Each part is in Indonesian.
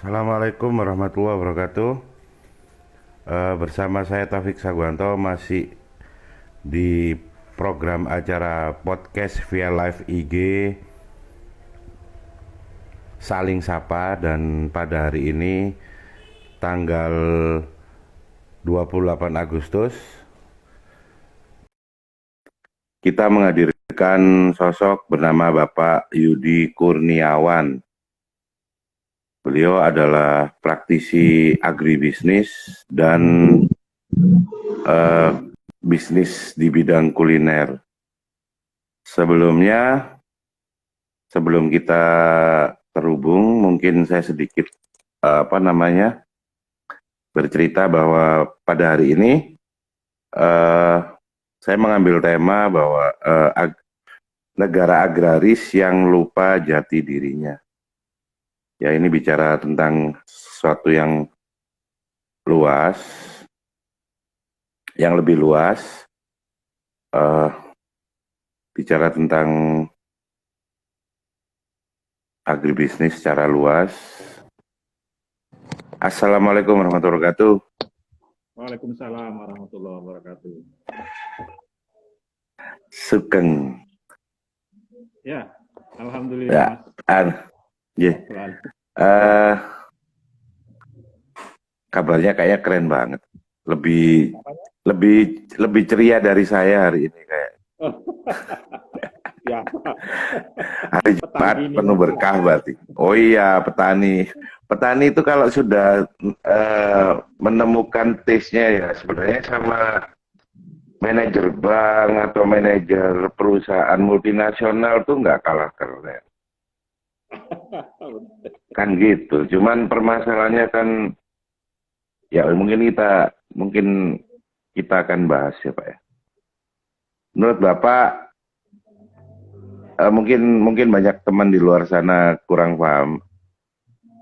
Assalamualaikum warahmatullahi wabarakatuh. Bersama saya Taufik Sagwanto masih di program acara podcast via live IG Saling Sapa, dan pada hari ini tanggal 28 Agustus kita menghadirkan sosok bernama Bapak Yudi Kurniawan. Beliau adalah praktisi agribisnis dan eh, bisnis di bidang kuliner. Sebelumnya, sebelum kita terhubung, mungkin saya sedikit bercerita bahwa pada hari ini eh, saya mengambil tema bahwa negara agraris yang lupa jati dirinya. Ya, ini bicara tentang sesuatu yang luas, yang lebih luas, eh, bicara tentang agribisnis secara luas. Assalamualaikum warahmatullahi wabarakatuh. Waalaikumsalam warahmatullahi wabarakatuh. Sugeng. Ya, Ya, alhamdulillah Mas. yeah. Selalu. Kabarnya kayaknya keren banget. Lebih lebih lebih ceria dari saya hari ini kayak. Ya, Hari Jumat petani ini penuh Mas. berkah berarti. Oh iya, petani. Petani itu kalau sudah menemukan taste-nya ya sebenarnya sama manajer bank atau manajer perusahaan multinasional tuh nggak kalah keren. Kan gitu. Cuman permasalahannya kan ya mungkin kita akan bahas ya Pak ya. Menurut Bapak, mungkin banyak teman di luar sana kurang paham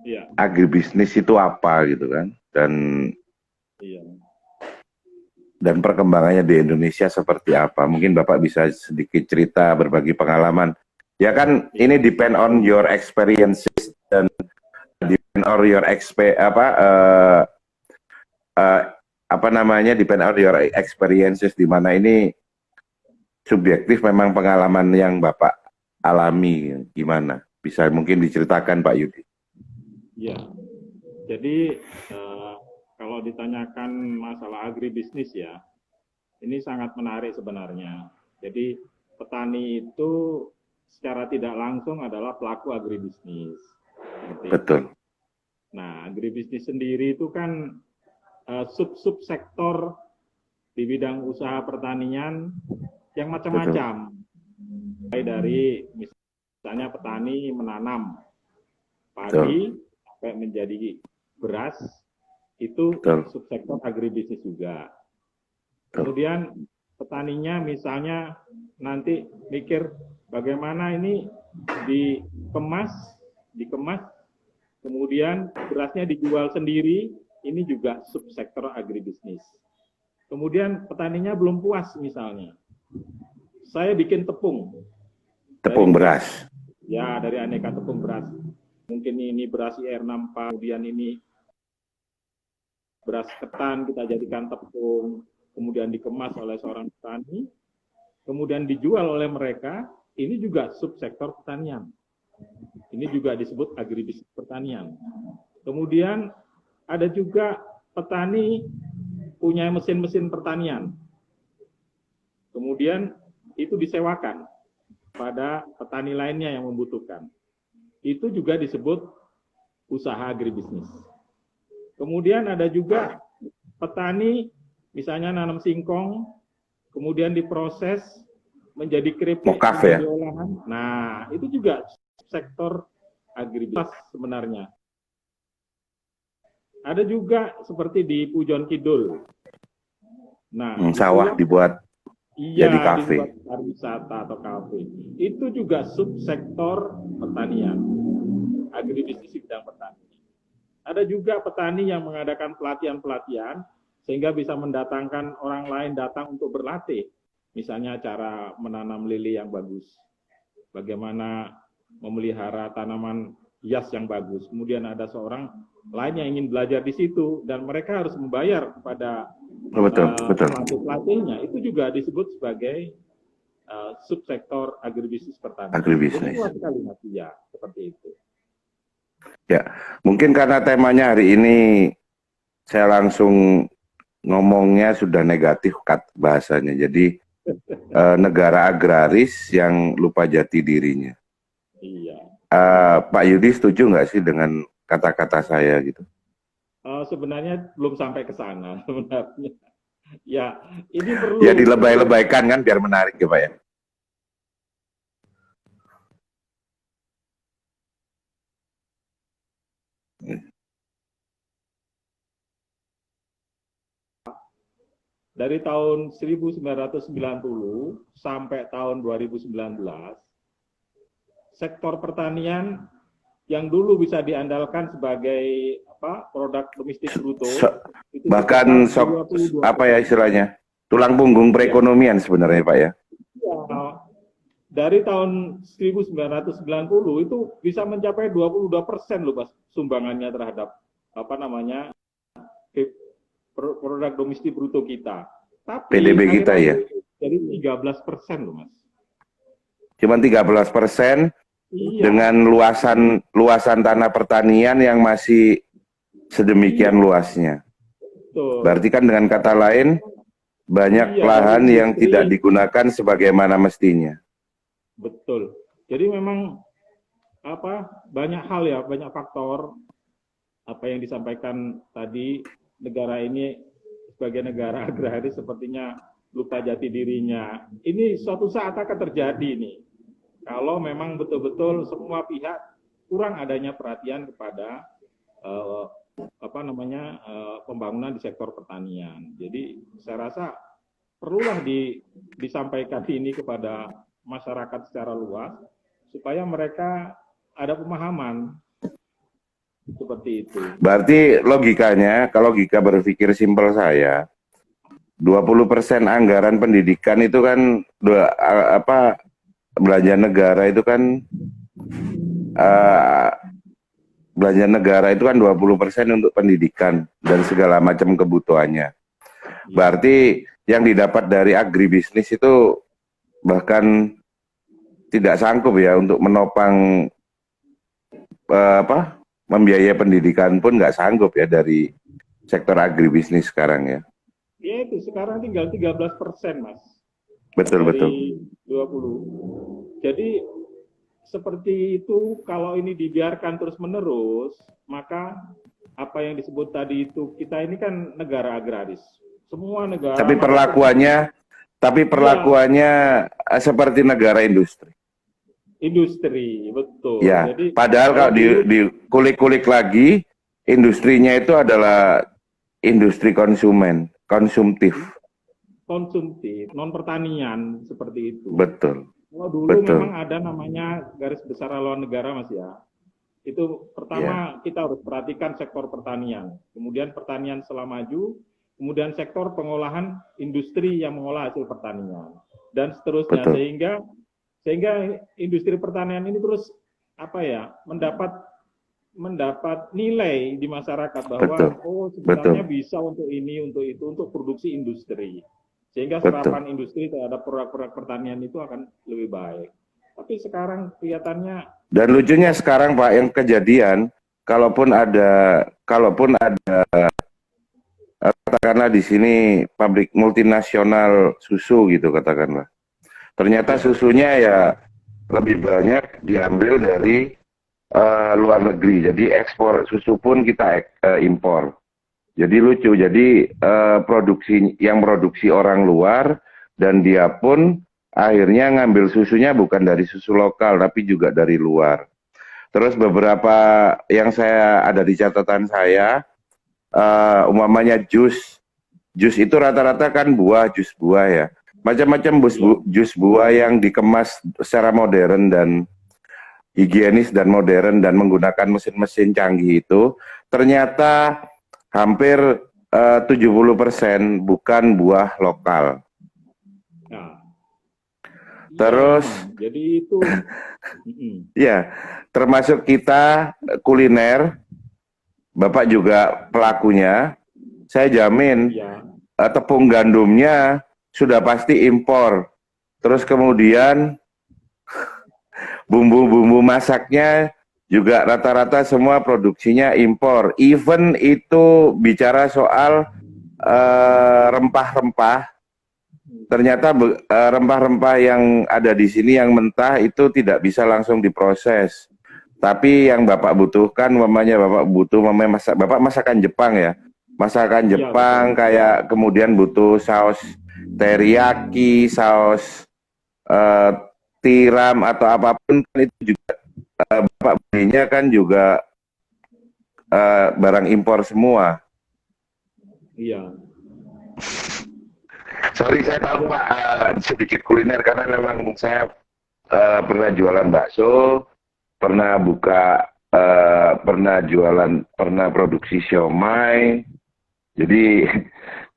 Iya, agribisnis itu apa gitu kan, iya. dan perkembangannya di Indonesia seperti apa. Mungkin Bapak bisa sedikit cerita, berbagi pengalaman. Ya kan, ini depend on your experiences dan depend on your depend on your experiences, di mana ini subjektif, memang pengalaman yang Bapak alami gimana. Bisa mungkin diceritakan Pak Yudi. Iya. Jadi kalau ditanyakan masalah agribisnis ya, ini sangat menarik sebenarnya. Jadi petani itu secara tidak langsung adalah pelaku agribisnis. Betul. Nah, agribisnis sendiri itu kan sub-sub sektor di bidang usaha pertanian yang macam-macam. Mulai dari misalnya petani menanam padi sampai menjadi beras, itu subsektor agribisnis juga. Kemudian petaninya misalnya nanti mikir bagaimana ini dikemas, kemudian berasnya dijual sendiri, ini juga subsektor agribisnis. Kemudian petaninya belum puas misalnya, saya bikin tepung. Tepung beras. Ya, dari aneka tepung beras. Mungkin ini beras IR64, kemudian ini beras ketan kita jadikan tepung, kemudian dikemas oleh seorang petani, kemudian dijual oleh mereka, ini juga subsektor pertanian. Ini juga disebut agribisnis pertanian. Kemudian ada juga petani punya mesin-mesin pertanian. Kemudian itu disewakan pada petani lainnya yang membutuhkan. Itu juga disebut usaha agribisnis. Kemudian ada juga petani misalnya nanam singkong, kemudian diproses menjadi keripik, menjadi olahan. Nah, itu juga sektor agribisnis sebenarnya. Ada juga seperti di Pujon Kidul. Nah, sawah dibuat jadi kafe. dibuat pariwisata atau kafe. Itu juga subsektor pertanian, agribisnis di bidang petani. Ada juga petani yang mengadakan pelatihan-pelatihan sehingga bisa mendatangkan orang lain datang untuk berlatih. Misalnya cara menanam lili yang bagus, bagaimana memelihara tanaman hias yang bagus, kemudian ada seorang lain yang ingin belajar di situ, dan mereka harus membayar kepada Betul, betul. pelatih-pelatihnya, itu juga disebut sebagai subsektor agribisnis pertanian. Jadi Agribisnis. luas sekali Mas, ya, seperti itu. Ya, mungkin karena temanya hari ini saya langsung ngomongnya sudah negatif cut bahasanya. Jadi negara agraris yang lupa jati dirinya. Iya. Pak Yudi setuju nggak sih dengan kata-kata saya gitu? Sebenarnya belum sampai ke sana sebenarnya. Ya, ini perlu. Ya dilebay-lebaykan kan biar menarik ya Pak ya. Dari tahun 1990 sampai tahun 2019, sektor pertanian yang dulu bisa diandalkan sebagai produk domestik bruto, bahkan apa ya istilahnya, tulang punggung perekonomian sebenarnya Pak ya. Ya, dari tahun 1990 itu bisa mencapai 22% loh Mas, sumbangannya terhadap produk domestik bruto kita. Tapi PDB kita ya. Jadi 13% loh Mas. Cuman 13%. Iya. Dengan luasan tanah pertanian yang masih sedemikian luasnya. Betul. Berarti kan dengan kata lain banyak lahan yang tidak digunakan sebagaimana mestinya. Betul. Jadi memang banyak hal ya, banyak faktor apa yang disampaikan tadi. Negara ini sebagai negara agraris sepertinya lupa jati dirinya. Ini suatu saat akan terjadi nih. Kalau memang betul-betul semua pihak kurang adanya perhatian kepada pembangunan di sektor pertanian. Jadi saya rasa perlulah disampaikan ini kepada masyarakat secara luas supaya mereka ada pemahaman seperti itu. Berarti logikanya, kalau logika berpikir simpel saya, 20% anggaran pendidikan itu kan belanja negara itu kan belanja negara itu kan 20% untuk pendidikan dan segala macam kebutuhannya. Berarti yang didapat dari agribisnis itu bahkan tidak sanggup ya untuk menopang membiayai pendidikan pun nggak sanggup ya dari sektor agribisnis sekarang ya. Ya itu sekarang tinggal 13% Mas. Betul, dari 20. Jadi seperti itu, kalau ini dibiarkan terus-menerus, maka apa yang disebut tadi itu, kita ini kan negara agraris. Semua negara. Tapi perlakuannya seperti negara industri. Industri, betul. Ya, jadi, padahal kalau dikulik-kulik lagi, industrinya itu adalah industri konsumtif, non pertanian seperti itu. Betul. Kalau dulu memang ada namanya garis besar haluan negara Mas ya. Itu pertama kita harus perhatikan sektor pertanian, kemudian pertanian setelah maju, kemudian sektor pengolahan industri yang mengolah hasil pertanian dan seterusnya. Betul. Sehingga industri pertanian ini terus mendapat nilai di masyarakat bahwa sebenarnya bisa untuk ini, untuk itu, untuk produksi industri. Sehingga serapan industri terhadap produk-produk pertanian itu akan lebih baik. Tapi sekarang kelihatannya. Dan lucunya sekarang Pak, yang kejadian, kalaupun ada katakanlah di sini pabrik multinasional susu gitu katakanlah. Ternyata susunya ya lebih banyak diambil dari luar negeri. Jadi ekspor susu pun kita impor. Jadi lucu, jadi produksi orang luar dan dia pun akhirnya ngambil susunya bukan dari susu lokal tapi juga dari luar. Terus beberapa yang saya ada di catatan saya, umpamanya jus itu rata-rata kan jus buah ya. Macam-macam jus buah yang dikemas secara modern dan higienis dan modern dan menggunakan mesin-mesin canggih itu ternyata hampir 70% bukan buah lokal. Terus, memang. Jadi itu, ya, termasuk kita kuliner, Bapak juga pelakunya. Saya jamin ya, tepung gandumnya sudah pasti impor. Terus kemudian bumbu-bumbu masaknya juga rata-rata semua produksinya impor. Even itu bicara soal rempah-rempah, ternyata rempah-rempah yang ada di sini yang mentah itu tidak bisa langsung diproses. Tapi yang Bapak butuhkan, Bapak butuh Bapak masakan Jepang ya. Masakan ya Jepang betul. kayak kemudian butuh saus teriyaki, saus eh, tiram atau apapun kan itu juga Bapak belinya kan juga barang impor semua. Iya, Sorry saya tahu Pak sedikit kuliner karena memang saya pernah jualan bakso, pernah produksi siomay, jadi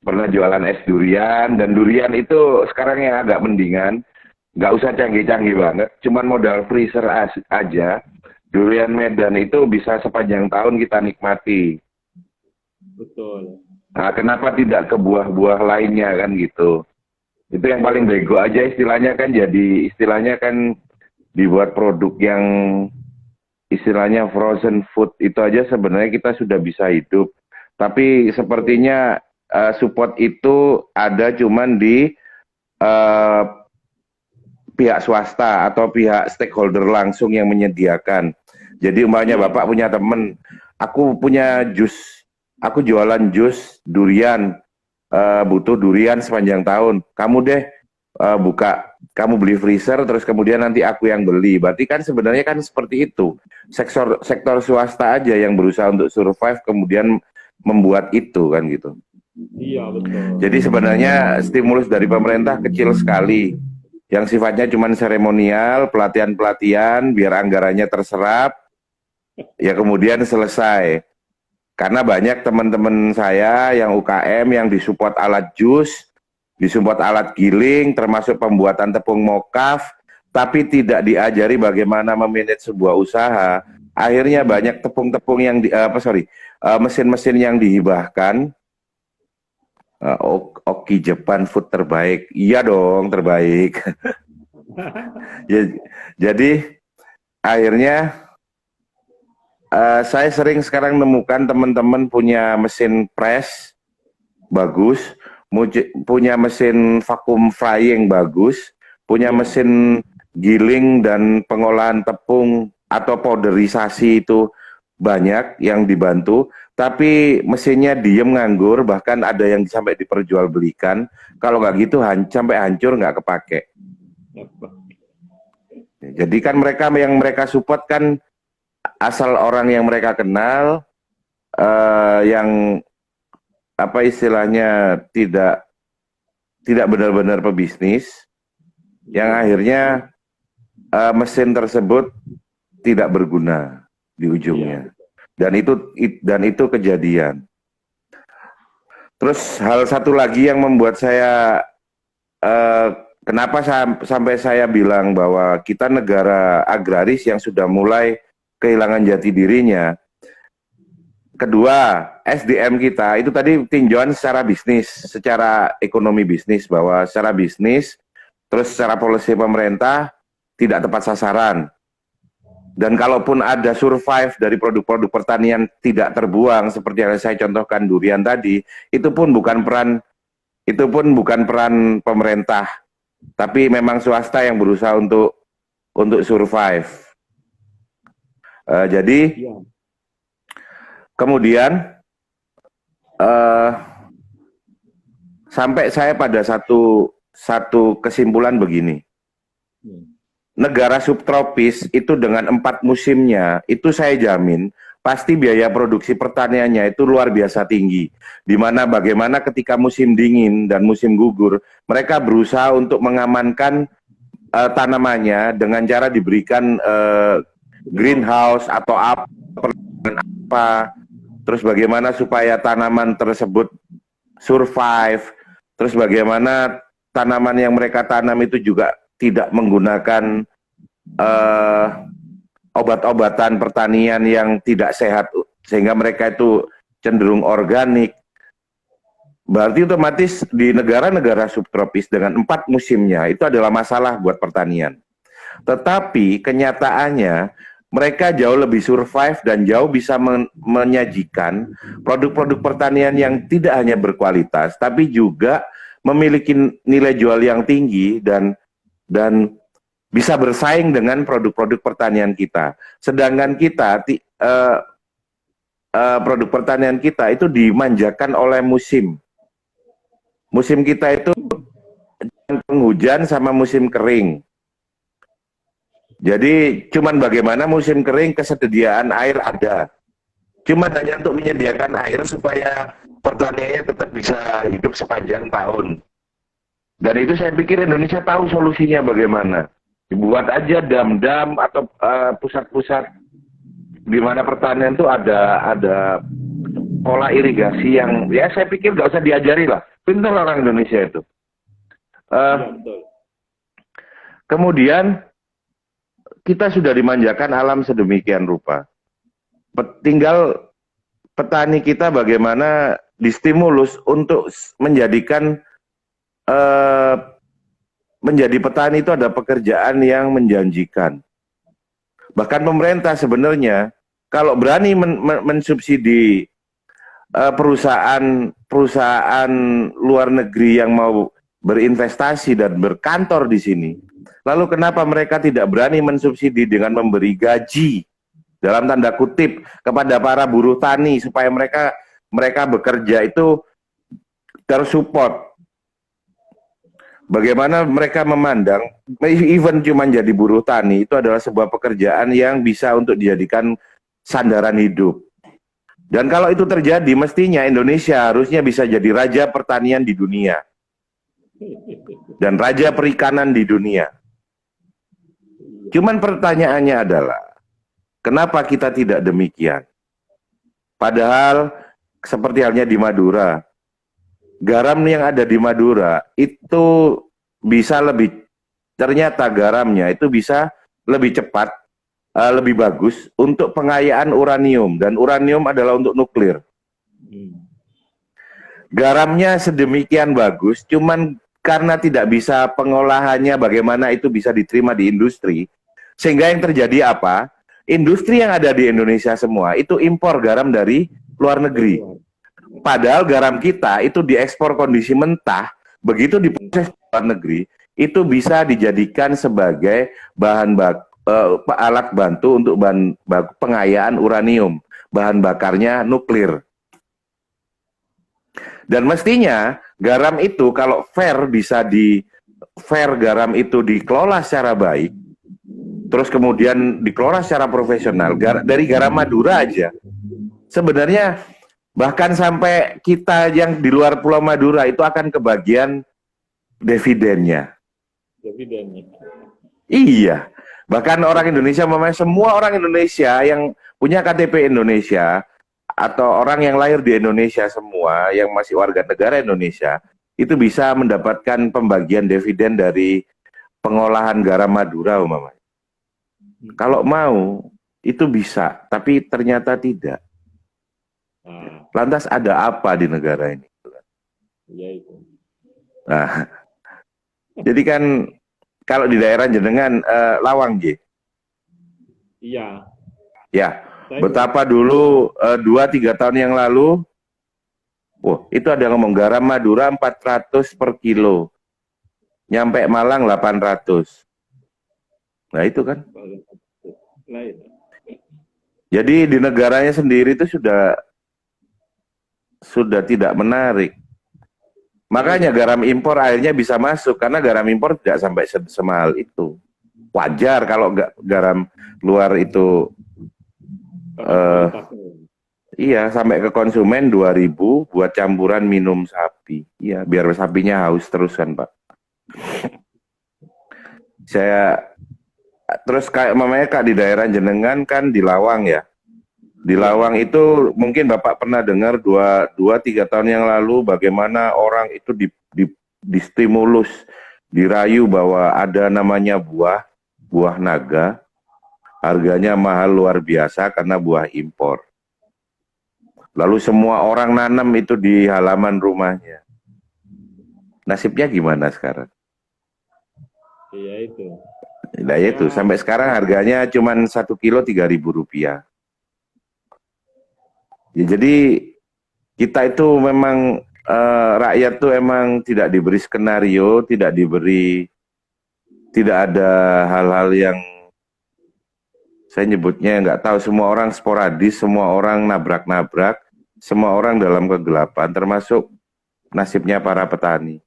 pernah jualan es durian, dan durian itu sekarang yang agak mendingan, nggak usah canggih-canggih banget, cuman modal freezer aja, durian Medan itu bisa sepanjang tahun kita nikmati. betul. Nah, kenapa tidak ke buah-buah lainnya kan gitu? Itu yang paling bego aja istilahnya kan, jadi istilahnya kan dibuat produk yang istilahnya frozen food itu aja sebenarnya kita sudah bisa hidup. Tapi sepertinya support itu ada cuman di eh, pihak swasta atau pihak stakeholder langsung yang menyediakan. Jadi umpamanya Iya, Bapak punya temen, aku punya jus, aku jualan jus durian, butuh durian sepanjang tahun. Kamu deh kamu beli freezer, terus kemudian nanti aku yang beli. Berarti kan sebenarnya kan seperti itu. Sektor sektor swasta aja yang berusaha untuk survive, kemudian membuat itu kan gitu. iya betul. Jadi sebenarnya stimulus dari pemerintah kecil sekali, yang sifatnya cuma seremonial, pelatihan-pelatihan, biar anggarannya terserap, ya kemudian selesai. Karena banyak teman-teman saya yang UKM yang disupport alat jus, disupport alat giling, termasuk pembuatan tepung mokaf, tapi tidak diajari bagaimana memanage sebuah usaha. Akhirnya banyak tepung-tepung yang mesin-mesin yang dihibahkan. Oki Jepang food terbaik, iya dong terbaik. Jadi akhirnya saya sering sekarang menemukan teman-teman punya mesin press bagus, punya mesin vacuum frying bagus, punya mesin giling dan pengolahan tepung atau powderisasi itu banyak yang dibantu, tapi mesinnya diem nganggur, bahkan ada yang sampai diperjualbelikan. Kalau nggak gitu sampai hancur nggak kepake. Jadi kan mereka yang mereka support kan asal orang yang mereka kenal, yang apa istilahnya tidak benar-benar pebisnis, yang akhirnya mesin tersebut tidak berguna di ujungnya. Dan itu kejadian. Terus hal satu lagi yang membuat saya kenapa sampai saya bilang bahwa kita negara agraris yang sudah mulai kehilangan jati dirinya. Kedua, SDM kita itu tadi tinjauan secara bisnis, secara ekonomi bisnis, bahwa secara bisnis, terus secara polisi pemerintah tidak tepat sasaran. Dan kalaupun ada survive dari produk-produk pertanian tidak terbuang, seperti yang saya contohkan durian tadi, itu pun bukan peran pemerintah, tapi memang swasta yang berusaha untuk survive. Jadi kemudian sampai saya pada satu kesimpulan begini. Negara subtropis itu dengan 4 musimnya, itu saya jamin pasti biaya produksi pertaniannya itu luar biasa tinggi. Dimana bagaimana ketika musim dingin dan musim gugur, mereka berusaha untuk mengamankan tanamannya dengan cara diberikan greenhouse atau apa, terus bagaimana supaya tanaman tersebut survive, terus bagaimana tanaman yang mereka tanam itu juga tidak menggunakan obat-obatan pertanian yang tidak sehat, sehingga mereka itu cenderung organik. Berarti otomatis di negara-negara subtropis dengan 4 musimnya itu adalah masalah buat pertanian. Tetapi kenyataannya mereka jauh lebih survive dan jauh bisa menyajikan produk-produk pertanian yang tidak hanya berkualitas, tapi juga memiliki nilai jual yang tinggi dan bisa bersaing dengan produk-produk pertanian kita. Sedangkan kita produk pertanian kita itu dimanjakan oleh musim. Musim kita itu penghujan sama musim kering. Jadi cuman bagaimana musim kering kesediaan air ada. Cuman hanya untuk menyediakan air supaya pertaniannya tetap bisa hidup sepanjang tahun. Dan itu saya pikir Indonesia tahu solusinya bagaimana. Dibuat aja dam-dam atau pusat-pusat di mana pertanian itu ada pola irigasi yang ya saya pikir nggak usah diajari lah. Pintar orang Indonesia itu. Kemudian kita sudah dimanjakan alam sedemikian rupa. Tinggal petani kita bagaimana distimulus untuk menjadikan menjadi petani itu ada pekerjaan yang menjanjikan. Bahkan pemerintah sebenarnya kalau berani mensubsidi perusahaan luar negeri yang mau berinvestasi dan berkantor di sini, lalu kenapa mereka tidak berani mensubsidi dengan memberi gaji dalam tanda kutip kepada para buruh tani supaya mereka bekerja itu tersupport. Bagaimana mereka memandang even cuma jadi buruh tani itu adalah sebuah pekerjaan yang bisa untuk dijadikan sandaran hidup. Dan kalau itu terjadi, mestinya Indonesia harusnya bisa jadi raja pertanian di dunia. Dan raja perikanan di dunia. Cuman pertanyaannya adalah, kenapa kita tidak demikian? Padahal, seperti halnya di Madura, garam yang ada di Madura itu bisa ternyata garamnya itu bisa lebih cepat, lebih bagus untuk pengayaan uranium, dan uranium adalah untuk nuklir. Garamnya sedemikian bagus, cuman karena tidak bisa pengolahannya bagaimana itu bisa diterima di industri, sehingga yang terjadi apa? Industri yang ada di Indonesia semua itu impor garam dari luar negeri. Padahal garam kita itu diekspor kondisi mentah, begitu diproses di luar negeri, itu bisa dijadikan sebagai bahan alat bantu untuk bahan pengayaan uranium, bahan bakarnya nuklir. Dan mestinya garam itu kalau fair garam itu dikelola secara baik, terus kemudian dikelola secara profesional. Dari garam Madura aja, sebenarnya bahkan sampai kita yang di luar Pulau Madura itu akan kebagian dividennya. Iya. Bahkan orang Indonesia, semua orang Indonesia yang punya KTP Indonesia atau orang yang lahir di Indonesia semua yang masih warga negara Indonesia itu bisa mendapatkan pembagian dividen dari pengolahan garam Madura umpamanya. Kalau mau itu bisa, tapi ternyata tidak. Lantas ada apa di negara ini? Nah, jadi kan kalau di daerah jenengan Lawang, G. Iya. Ya, betapa dulu 2-3 tahun yang lalu, itu ada ngomong garam Madura 400 per kilo, nyampe Malang 800. Nah itu kan. Jadi di negaranya sendiri itu sudah tidak menarik. Makanya garam impor akhirnya bisa masuk, karena garam impor tidak sampai semahal itu. Wajar kalau garam luar itu iya sampai ke konsumen 2.000 buat campuran minum sapi. Iya, biar sapinya haus terus kan, Pak. Terus kayak mamanya Kak di daerah jenengan kan di Lawang ya. Di Lawang itu mungkin Bapak pernah dengar 2-3 tahun yang lalu bagaimana orang itu distimulus dirayu bahwa ada namanya buah naga, harganya mahal luar biasa karena buah impor. Lalu semua orang nanam itu di halaman rumahnya. Nasibnya gimana sekarang? Iya itu. Nah itu, Ya, sampai sekarang harganya cuma 1 kilo 3.000 rupiah. Ya, jadi kita itu memang rakyat tuh emang tidak diberi skenario, tidak ada hal-hal yang saya nyebutnya nggak tahu, semua orang sporadis, semua orang nabrak-nabrak, semua orang dalam kegelapan, termasuk nasibnya para petani.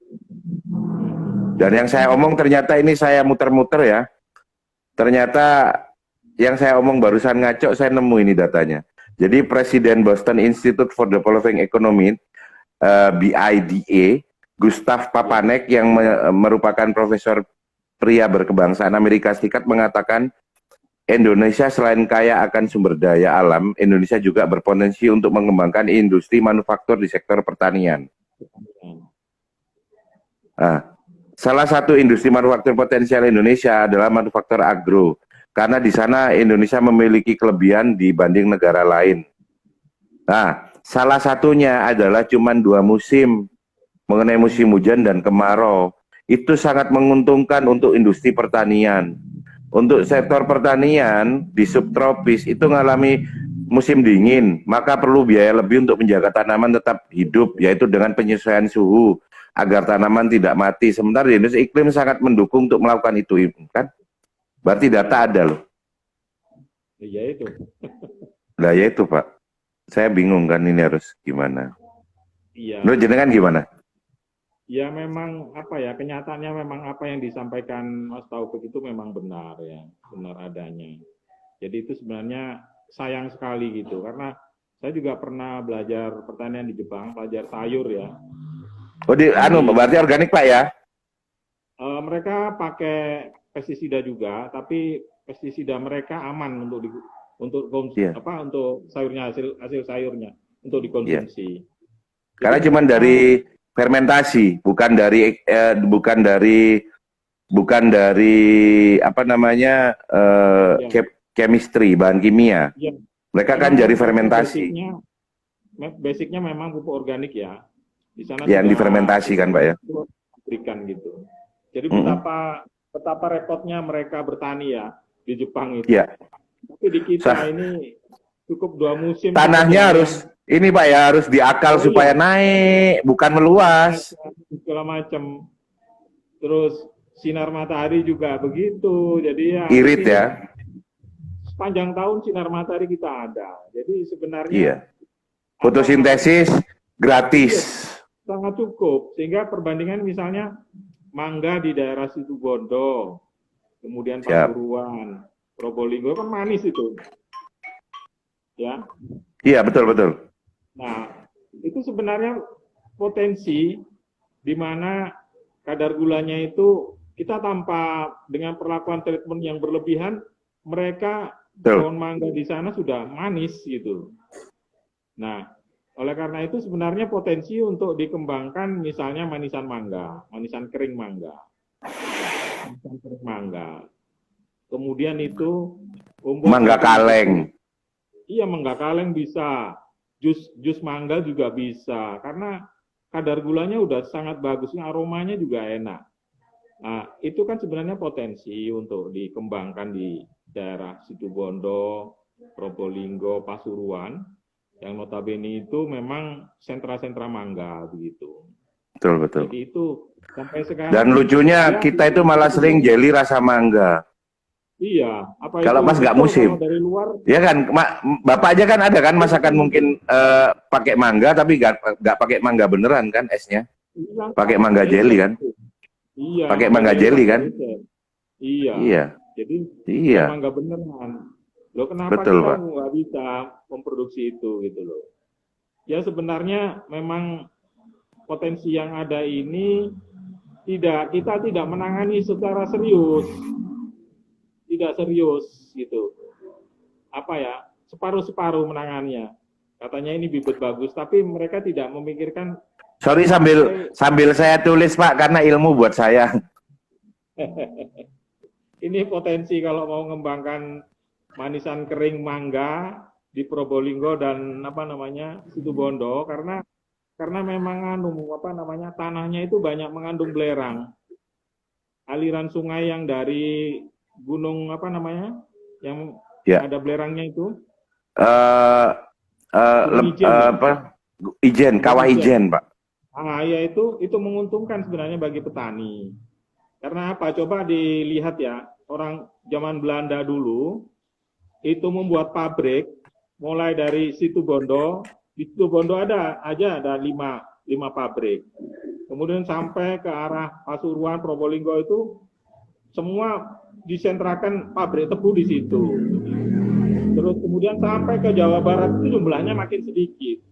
Dan yang saya omong ternyata ini saya muter-muter ya, ternyata yang saya omong barusan ngaco, saya nemu ini datanya. Jadi Presiden Boston Institute for Developing Economy, BIDA, Gustav Papanek yang merupakan profesor pria berkebangsaan Amerika Serikat mengatakan Indonesia selain kaya akan sumber daya alam, Indonesia juga berpotensi untuk mengembangkan industri manufaktur di sektor pertanian. Nah, salah satu industri manufaktur potensial Indonesia adalah manufaktur agro, karena di sana Indonesia memiliki kelebihan dibanding negara lain. Nah, salah satunya adalah cuma 2 musim, mengenai musim hujan dan kemarau. Itu sangat menguntungkan untuk industri pertanian. Untuk sektor pertanian di subtropis itu mengalami musim dingin, maka perlu biaya lebih untuk menjaga tanaman tetap hidup, yaitu dengan penyesuaian suhu agar tanaman tidak mati. Sementara di Indonesia iklim sangat mendukung untuk melakukan itu, kan? Berarti data ada loh. iya itu. Nah ya itu Pak, saya bingung kan ini harus gimana. Iya. Menurut jenengan gimana? Ya memang apa ya, kenyataannya memang apa yang disampaikan Mas Taufik itu memang benar ya, benar adanya. Jadi itu sebenarnya sayang sekali gitu, karena saya juga pernah belajar pertanian di Jepang, belajar sayur ya. Oh berarti organik Pak ya? Mereka pakai pestisida juga, tapi pestisida mereka aman untuk untuk sayurnya, hasil sayurnya untuk dikonsumsi. Karena cuma dari fermentasi, bukan dari apa namanya chemistry, bahan kimia. Ya. Mereka kan dari fermentasi. Basicnya memang pupuk organik ya. Di sana yang difermentasi kan Pak ya. Berikan gitu. Jadi betapa repotnya mereka bertani ya di Jepang itu. Ya. Tapi di kita ini cukup 2 musim. Tanahnya harus ini Pak ya, harus diakal supaya naik, bukan meluas. Segala macam. Terus sinar matahari juga begitu. Jadi ya irit ya. Sepanjang tahun sinar matahari kita ada. Jadi sebenarnya fotosintesis gratis. Sangat cukup. Sehingga perbandingan misalnya mangga di daerah Situbondo, kemudian Pasuruan, Probolinggo kan manis itu. Ya. Iya, betul. Nah, itu sebenarnya potensi di mana kadar gulanya itu kita tanpa dengan perlakuan treatment yang berlebihan, mereka pohon mangga di sana sudah manis gitu. Nah, oleh karena itu sebenarnya potensi untuk dikembangkan misalnya manisan mangga, manisan kering mangga. Manisan kering mangga. Kemudian itu mangga kaleng. Iya, mangga kaleng bisa. Jus mangga juga bisa, karena kadar gulanya udah sangat bagus, aromanya juga enak. Nah, itu kan sebenarnya potensi untuk dikembangkan di daerah Situbondo, Probolinggo, Pasuruan, yang notabene itu memang sentra-sentra mangga begitu. Betul. Jadi itu sampai sekarang. Dan lucunya kita itu malah sering jelly rasa mangga. Iya, apa kalau itu Mas nggak musim, dari luar, ya kan, Bapak aja kan ada kan masakan mungkin pakai mangga tapi nggak pakai mangga beneran kan esnya, pakai mangga jelly kan, iya, pakai mangga jelly kan, iya, jadi mangga beneran, loh kenapa betul, kita Pak nggak bisa memproduksi itu gitu loh? Ya sebenarnya memang potensi yang ada ini kita tidak menangani secara serius. Tidak serius gitu. Apa ya, separuh-separuh menangannya. Katanya ini bibit bagus, tapi mereka tidak memikirkan. Sorry sambil saya tulis Pak, karena ilmu buat saya. Ini potensi kalau mau mengembangkan manisan kering mangga di Probolinggo dan apa namanya Situbondo, karena memang tanahnya itu banyak mengandung belerang. Aliran sungai yang dari gunung yang Ya. ada belerangnya itu Eh Gunung Ijen ya. Ijen, Gunung Kawah Ijen. Ijen, Pak. Ya itu menguntungkan sebenarnya bagi petani. Karena apa? Coba dilihat ya, orang zaman Belanda dulu itu membuat pabrik mulai dari Situbondo. Di Situbondo ada lima pabrik. Kemudian sampai ke arah Pasuruan, Probolinggo itu semua disentrakan pabrik tebu di situ. Terus kemudian sampai ke Jawa Barat itu jumlahnya makin sedikit.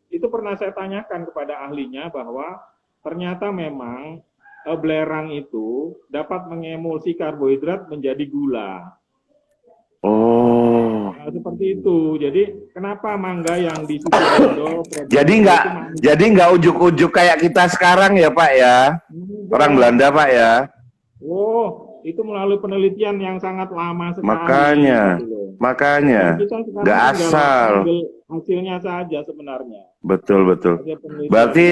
Itu pernah saya tanyakan kepada ahlinya bahwa ternyata memang belerang itu dapat mengemulsi karbohidrat menjadi gula. Oh. Nah, seperti itu. Jadi kenapa mangga yang di Situbondo Jadi nggak ujuk-ujuk kayak kita sekarang ya Pak ya? Orang Belanda Pak ya? Oh, itu melalui penelitian yang sangat lama sekali. Makanya, nggak asal. Hasilnya saja sebenarnya. Betul. Berarti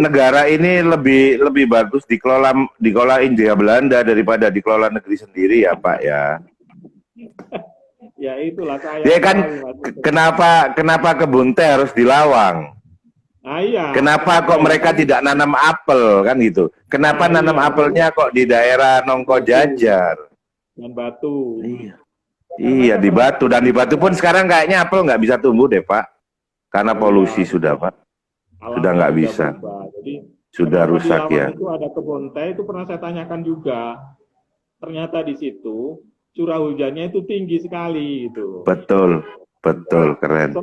negara ini lebih bagus dikelola India Belanda daripada dikelola negeri sendiri ya Pak ya? Ya itulah saya. Ya kan, kenapa kebun teh harus dilawang? Iya. Kenapa kok mereka tidak nanam apel kan gitu? Kenapa nanam apelnya kok di daerah Nongko Jajar dan Batu? Iya di Batu, dan di Batu pun sekarang kayaknya apel nggak bisa tumbuh deh Pak, karena polusi sudah Pak, sudah nggak bisa, jadi, sudah rusak ya. Itu ada kebun teh, itu pernah saya tanyakan juga, ternyata di situ curah hujannya itu tinggi sekali gitu. Betul, keren.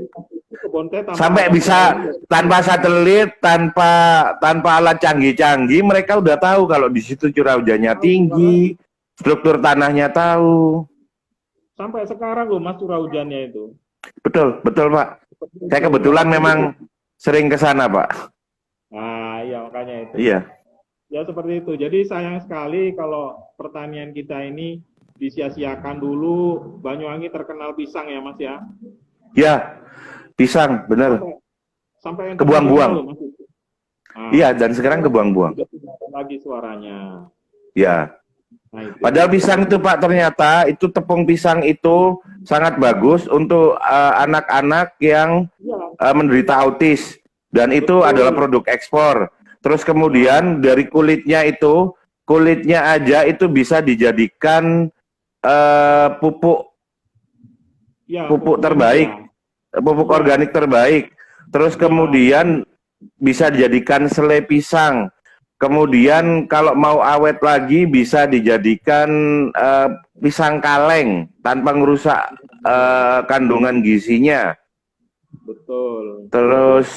Sampai bisa tanpa satelit, tanpa alat canggih-canggih, mereka udah tahu kalau di situ curah hujannya tinggi, struktur tanahnya tahu. Sampai sekarang loh Mas curah hujannya itu. Betul Pak. Saya kebetulan memang sering ke sana Pak. Iya makanya itu. Iya. Ya seperti itu. Jadi sayang sekali kalau pertanian kita ini disia-siakan dulu. Banyuwangi terkenal pisang ya Mas ya. Ya, pisang, benar. Sampai kebuang-buang. Iya, dan sekarang kebuang-buang. Lagi suaranya. Ya. Padahal pisang itu Pak, ternyata itu tepung pisang itu sangat bagus untuk anak-anak yang menderita autis, dan itu adalah produk ekspor. Terus kemudian dari kulitnya aja itu bisa dijadikan pupuk terbaik, pupuk organik terbaik. Terus kemudian bisa dijadikan selai pisang. Kemudian kalau mau awet lagi bisa dijadikan pisang kaleng tanpa merusak kandungan gizinya. Betul. Terus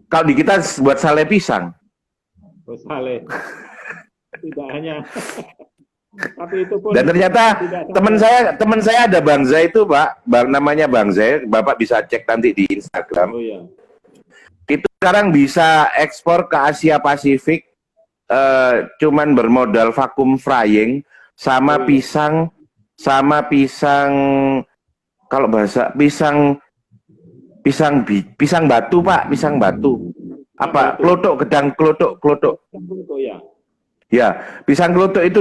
kalau di kita buat sale pisang. Sale. Tidak hanya. Tapi itu pun. Dan ternyata teman saya ada bangsa itu Pak, namanya bangsa. Bapak bisa cek nanti di Instagram. Oh iya. Itu sekarang bisa ekspor ke Asia Pasifik, cuman bermodal vakum frying sama pisang, kalau bahasa pisang batu Pak, pisang batu. Apa? Klotok, gedang klotok. Ya, pisang klotok itu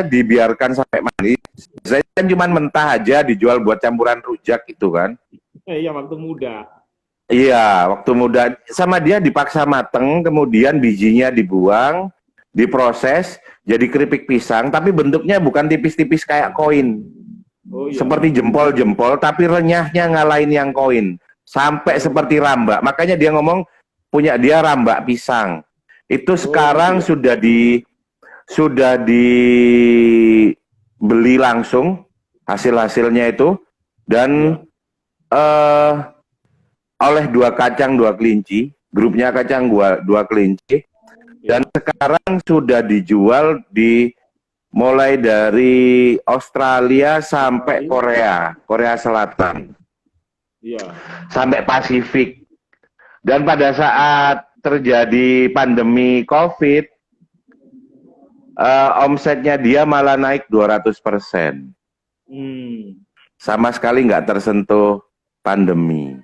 dibiarkan sampai manis. Saya kan cuman mentah aja dijual buat campuran rujak itu kan. Iya, waktu muda. Iya, waktu muda sama dia dipaksa mateng, kemudian bijinya dibuang, diproses jadi keripik pisang, tapi bentuknya bukan tipis-tipis kayak koin. Seperti jempol-jempol, tapi renyahnya ngalahin yang koin. Sampai seperti rambak. Makanya dia ngomong punya dia rambak pisang. Itu sekarang sudah dibeli langsung hasil-hasilnya itu, dan oleh Dua Kacang Dua Kelinci, grupnya Kacang Dua Kelinci, dan sekarang sudah dijual mulai dari Australia sampai Korea Selatan, sampai Pasifik. Dan pada saat terjadi pandemi COVID, Omsetnya dia malah naik 200%. Sama sekali nggak tersentuh pandemi.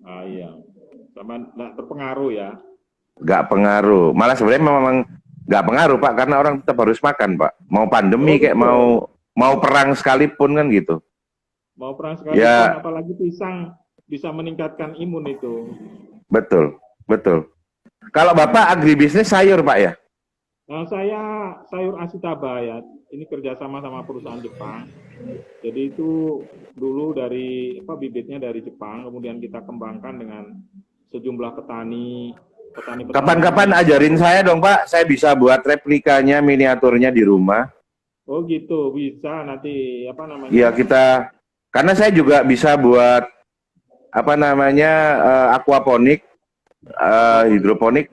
Iya, sama nggak terpengaruh ya. Nggak pengaruh. Malah sebenarnya memang nggak pengaruh, Pak, karena orang tetap harus makan, Pak. Mau pandemi Oh kayak betul. mau perang sekalipun kan gitu. Mau perang sekalipun, Ya, apalagi pisang bisa meningkatkan imun itu. betul, betul. Kalau Bapak agribisnis sayur, Pak ya? Nah, saya sayur asitaba ya. Ini kerjasama sama perusahaan Jepang. Jadi itu dulu dari bibitnya dari Jepang, kemudian kita kembangkan dengan sejumlah petani-petani Kapan-kapan ini. ajarin saya dong, Pak. Saya bisa buat replikanya, miniaturnya di rumah. Oh gitu, bisa nanti apa Ya namanya? kita, karena saya juga bisa buat apa namanya aquaponik, Aquaponik. hidroponik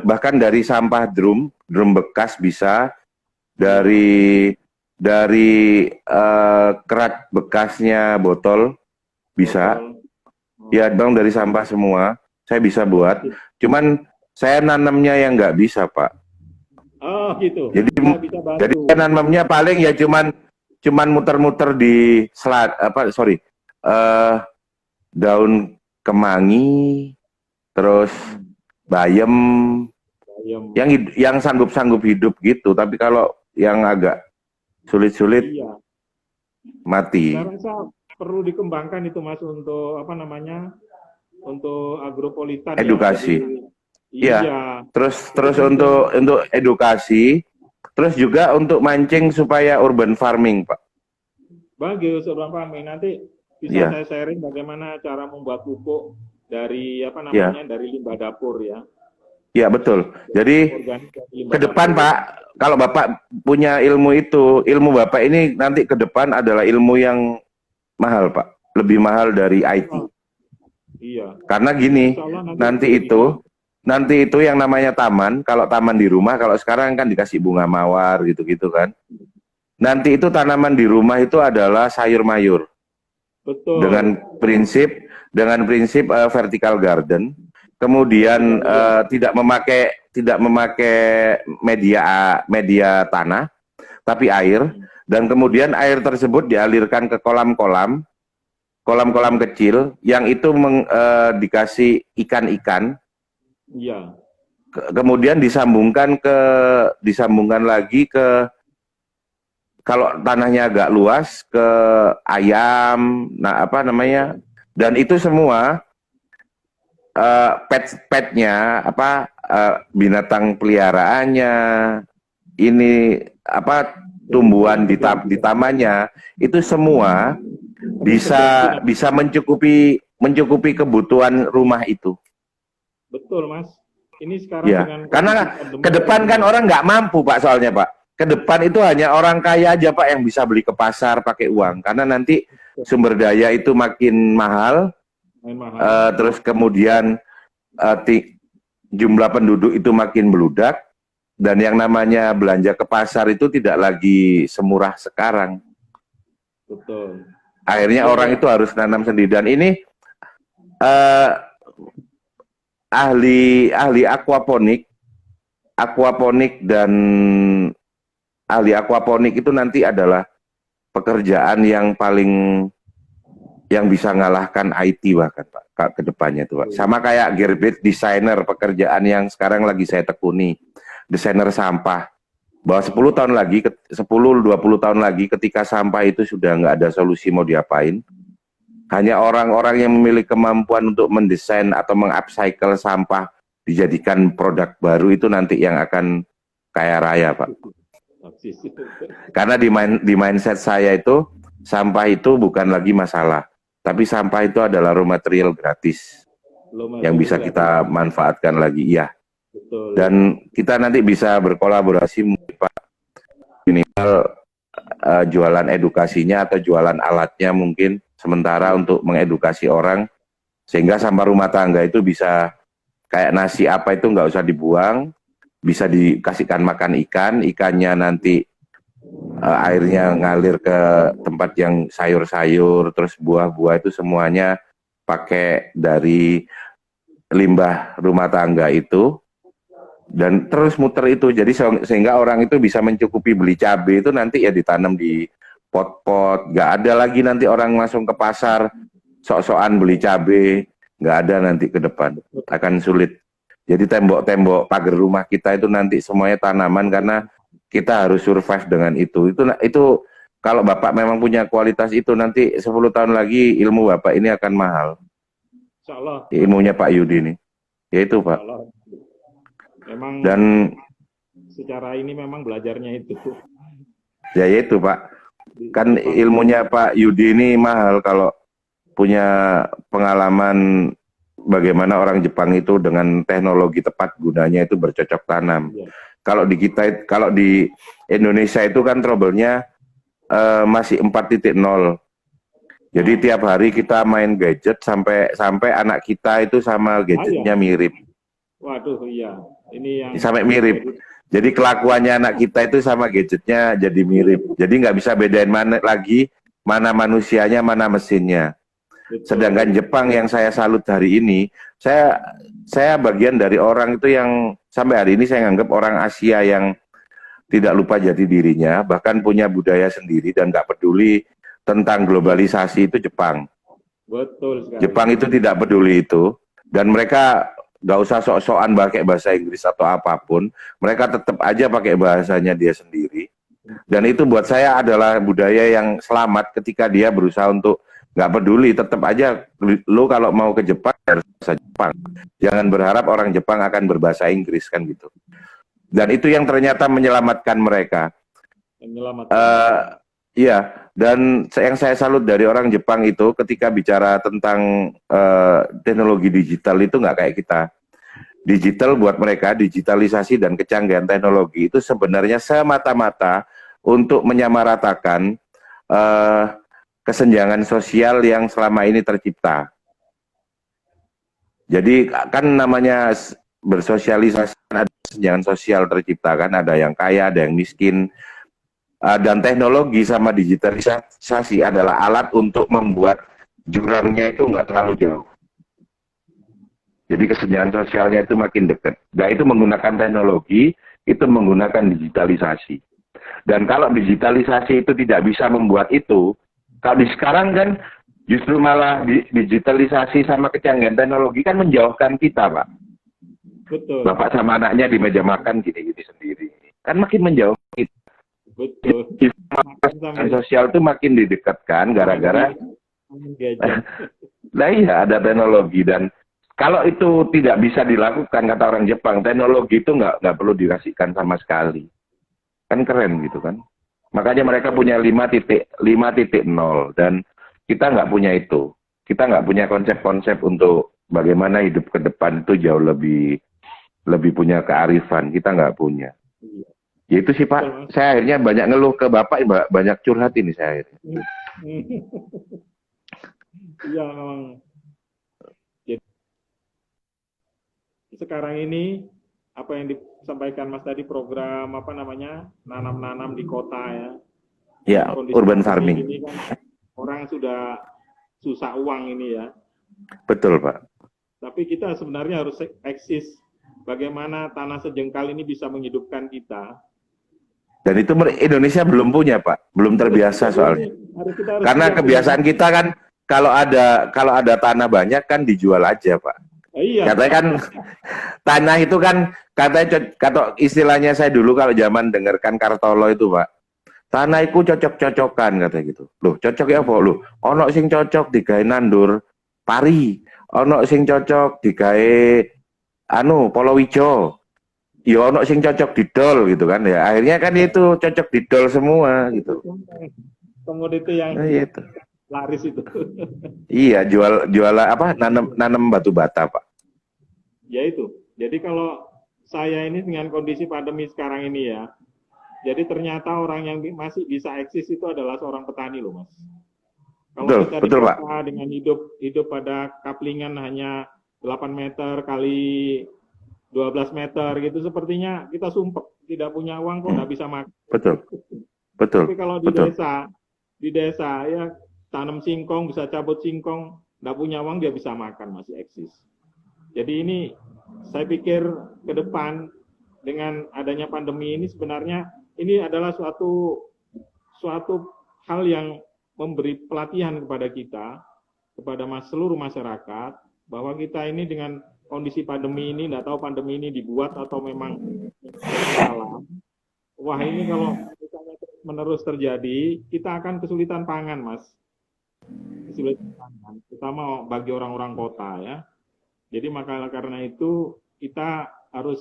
bahkan dari sampah drum bekas bisa, Iya, dari kerak bekasnya botol bisa. botol. Ya Oh, dong, dari sampah semua saya bisa buat. Cuman saya nanamnya yang nggak bisa, Pak. oh gitu, Jadi saya bisa jadi bantu. saya nanamnya paling ya cuman muter-muter di eh daun kemangi, terus Hmm, bayam, bayam. yang sanggup-sanggup hidup gitu. Tapi kalau yang agak sulit-sulit Iya, saya mati. rasa perlu dikembangkan itu Mas untuk apa namanya? Untuk agropolitan ya. Edukasi. Jadi Ya, iya, terus itu terus penting. untuk edukasi, terus juga untuk mancing supaya urban farming, Pak. Bagus, Bang Fahmi. Nanti bisa Ya, saya sharing bagaimana cara membuat pupuk dari apa ya, namanya? Dari limbah dapur ya. ya betul. Pupuk Jadi organik dari ke limbah depan, dapur. Pak, kalau Bapak punya ilmu itu, ilmu Bapak ini nanti ke depan adalah ilmu yang mahal, Pak. Lebih mahal dari IT. Oh, iya. Karena gini, Insya Allah nanti nanti bisa. itu nanti itu yang namanya taman, kalau taman di rumah, kalau sekarang kan dikasih bunga mawar gitu-gitu kan. Nanti itu tanaman di rumah itu adalah sayur mayur Betul. dengan prinsip vertical garden, kemudian Vertical, iya. tidak memakai media media tanah, tapi air, Hmm. dan kemudian air tersebut dialirkan ke kolam-kolam Hmm. kecil yang itu dikasih ikan-ikan, Iya. kemudian disambungkan lagi ke, kalau tanahnya agak luas, ke ayam, nah apa namanya, Betul. dan itu semua petnya apa, binatang peliharaannya, ini apa, tumbuhan di tamannya, itu semua Terintegrasi bisa nanti. bisa mencukupi kebutuhan rumah itu. Betul, Mas. Ini sekarang Ya, dengan kondisi karena ke pandemi depan kan ini, orang nggak mampu, Pak, soalnya, Pak. Ke depan itu hanya orang kaya aja, Pak, yang bisa beli ke pasar pakai uang. Karena nanti sumber daya itu makin mahal, main mahal. terus kemudian eh, jumlah penduduk itu makin meludak, dan yang namanya belanja ke pasar itu tidak lagi semurah sekarang. Betul. Akhirnya Iya, orang iya. itu harus nanam sendiri. Dan ini eh, ahli ahli aquaponik dan ahli aquaponik itu nanti adalah pekerjaan yang bisa ngalahkan IT bahkan, Pak, ke depannya tuh, Pak. Sama kayak Gearbest designer, pekerjaan yang sekarang lagi saya tekuni, desainer sampah. Bahwa 10 tahun lagi, 10-20 tahun lagi, ketika sampah itu sudah nggak ada solusi mau diapain, hanya orang-orang yang memiliki kemampuan untuk mendesain atau mengupcycle sampah dijadikan produk baru itu nanti yang akan kaya raya, Pak. Karena di mindset saya itu, sampah itu bukan lagi masalah, tapi sampah itu adalah raw material gratis Belum yang material bisa gratis. kita manfaatkan lagi. Iya. Betul. Dan kita nanti bisa berkolaborasi, Pak, minimal jualan edukasinya atau jualan alatnya mungkin sementara Iya. untuk mengedukasi orang, sehingga sampah rumah tangga itu bisa kayak nasi apa itu nggak usah dibuang, bisa dikasihkan makan ikan, ikannya nanti airnya ngalir ke tempat yang sayur-sayur, terus buah-buah itu semuanya pakai dari limbah rumah tangga itu, dan terus muter itu. Jadi sehingga orang itu bisa mencukupi beli cabai itu nanti ya ditanam di pot-pot. Nggak ada lagi nanti orang langsung ke pasar sok-sokan beli cabai. Nggak ada nanti ke depan. Akan sulit. Jadi tembok-tembok pagar rumah kita itu nanti semuanya tanaman karena kita harus survive dengan itu. Itu kalau Bapak memang punya kualitas itu nanti 10 tahun lagi ilmu Bapak ini akan mahal. Insya Allah. Ilmunya Pak Yudi ini. Ya itu Pak. Insya Allah. Memang Dan secara ini memang belajarnya itu. ya itu Pak. Kan ilmunya Pak Yudi ini mahal kalau punya pengalaman bagaimana orang Jepang itu dengan teknologi tepat gunanya itu bercocok tanam. Ya. Kalau di Indonesia itu kan trouble-nya masih 4.0. Jadi tiap hari kita main gadget sampai anak kita itu sama gadgetnya mirip. Waduh, iya. Ini yang sampai mirip. Jadi kelakuannya anak kita itu sama gadgetnya jadi mirip. Jadi nggak bisa bedain mana manusianya, mana mesinnya. betul. Sedangkan Jepang yang saya salut hari ini, saya bagian dari orang itu yang sampai hari ini saya anggap orang Asia yang tidak lupa jati dirinya, bahkan punya budaya sendiri dan nggak peduli tentang globalisasi itu Jepang. Betul sekali. Jepang itu tidak peduli itu, dan mereka nggak usah sok-sokan pakai bahasa Inggris atau apapun, mereka tetap aja pakai bahasanya dia sendiri. Dan itu buat saya adalah budaya yang selamat ketika dia berusaha untuk nggak peduli, tetap aja lo kalau mau ke Jepang harus bahasa Jepang. Jangan berharap orang Jepang akan berbahasa Inggris kan gitu. Dan itu yang ternyata menyelamatkan mereka. Iya, dan yang saya salut dari orang Jepang itu ketika bicara tentang teknologi digital itu nggak kayak kita. Digital buat mereka, digitalisasi dan kecanggihan teknologi itu sebenarnya semata-mata untuk menyamaratakan kesenjangan sosial yang selama ini tercipta. Jadi kan namanya bersosialisasi, ada kesenjangan sosial tercipta kan, ada yang kaya, ada yang miskin. Dan teknologi sama digitalisasi adalah alat untuk membuat jurangnya itu nggak terlalu jauh. Jadi kesenjangan sosialnya itu makin dekat. Dan itu menggunakan teknologi, itu menggunakan digitalisasi. Dan kalau digitalisasi itu tidak bisa membuat itu, kalau di sekarang kan justru malah digitalisasi sama kecanggihan teknologi kan menjauhkan kita, Pak. Betul. Bapak sama anaknya di meja makan gini-gini sendiri. Kan makin menjauh kita. Betul. Sosial itu makin didekatkan gara-gara nah iya ada teknologi. Dan kalau itu tidak bisa dilakukan, kata orang Jepang, teknologi itu nggak perlu dikasihkan sama sekali. Kan keren gitu kan. Makanya mereka punya 5.0 dan kita nggak punya itu. Kita nggak punya konsep-konsep untuk bagaimana hidup ke depan itu jauh lebih punya kearifan. Kita nggak punya. Ya itu sih Pak, saya akhirnya banyak ngeluh ke Bapak, banyak curhat ini saya akhirnya. Iya memang. Jadi, sekarang ini apa yang disampaikan Mas tadi, program apa namanya, nanam-nanam di kota ya. Ya, urban farming. Ini kan orang sudah susah uang ini ya. Betul Pak. Tapi kita sebenarnya harus eksis bagaimana tanah sejengkal ini bisa menghidupkan kita. Dan itu Indonesia belum punya Pak, belum terbiasa soalnya. Karena kebiasaan kita kan kalau ada tanah banyak kan dijual aja Pak. Iya. Katanya kan tanah itu kan kata istilahnya saya dulu kalau zaman dengarkan Kartolo itu Pak. Tanah itu cocok-cocokan katanya gitu. Loh, cocok ya apa? Loh, ono sing cocok digawe nandur pari, ono sing cocok digawe Polowijo. Ya ono sing cocok didol gitu kan ya. Akhirnya kan itu cocok didol semua gitu. Komoditi yang itu laris itu. Iya, jual apa? Nanam batu bata, Pak. Ya itu. Jadi kalau saya ini dengan kondisi pandemi sekarang ini ya. Jadi ternyata orang yang masih bisa eksis itu adalah seorang petani loh, Mas. Kalau kita betul, Pak. Dengan hidup pada kaplingan hanya 8 meter kali 12 meter gitu, sepertinya kita sumpek, tidak punya uang kok nggak bisa makan. Betul. Tapi kalau di desa ya tanam singkong, bisa cabut singkong, nggak punya uang dia bisa makan, masih eksis. Jadi ini saya pikir ke depan dengan adanya pandemi ini sebenarnya ini adalah suatu hal yang memberi pelatihan kepada kita, kepada seluruh masyarakat, bahwa kita ini dengan kondisi pandemi ini, nggak tahu pandemi ini dibuat atau memang alam. Wah, ini kalau misalnya menerus terjadi, kita akan kesulitan pangan, Mas. Kesulitan pangan, terutama bagi orang-orang kota ya. Jadi karena itu kita harus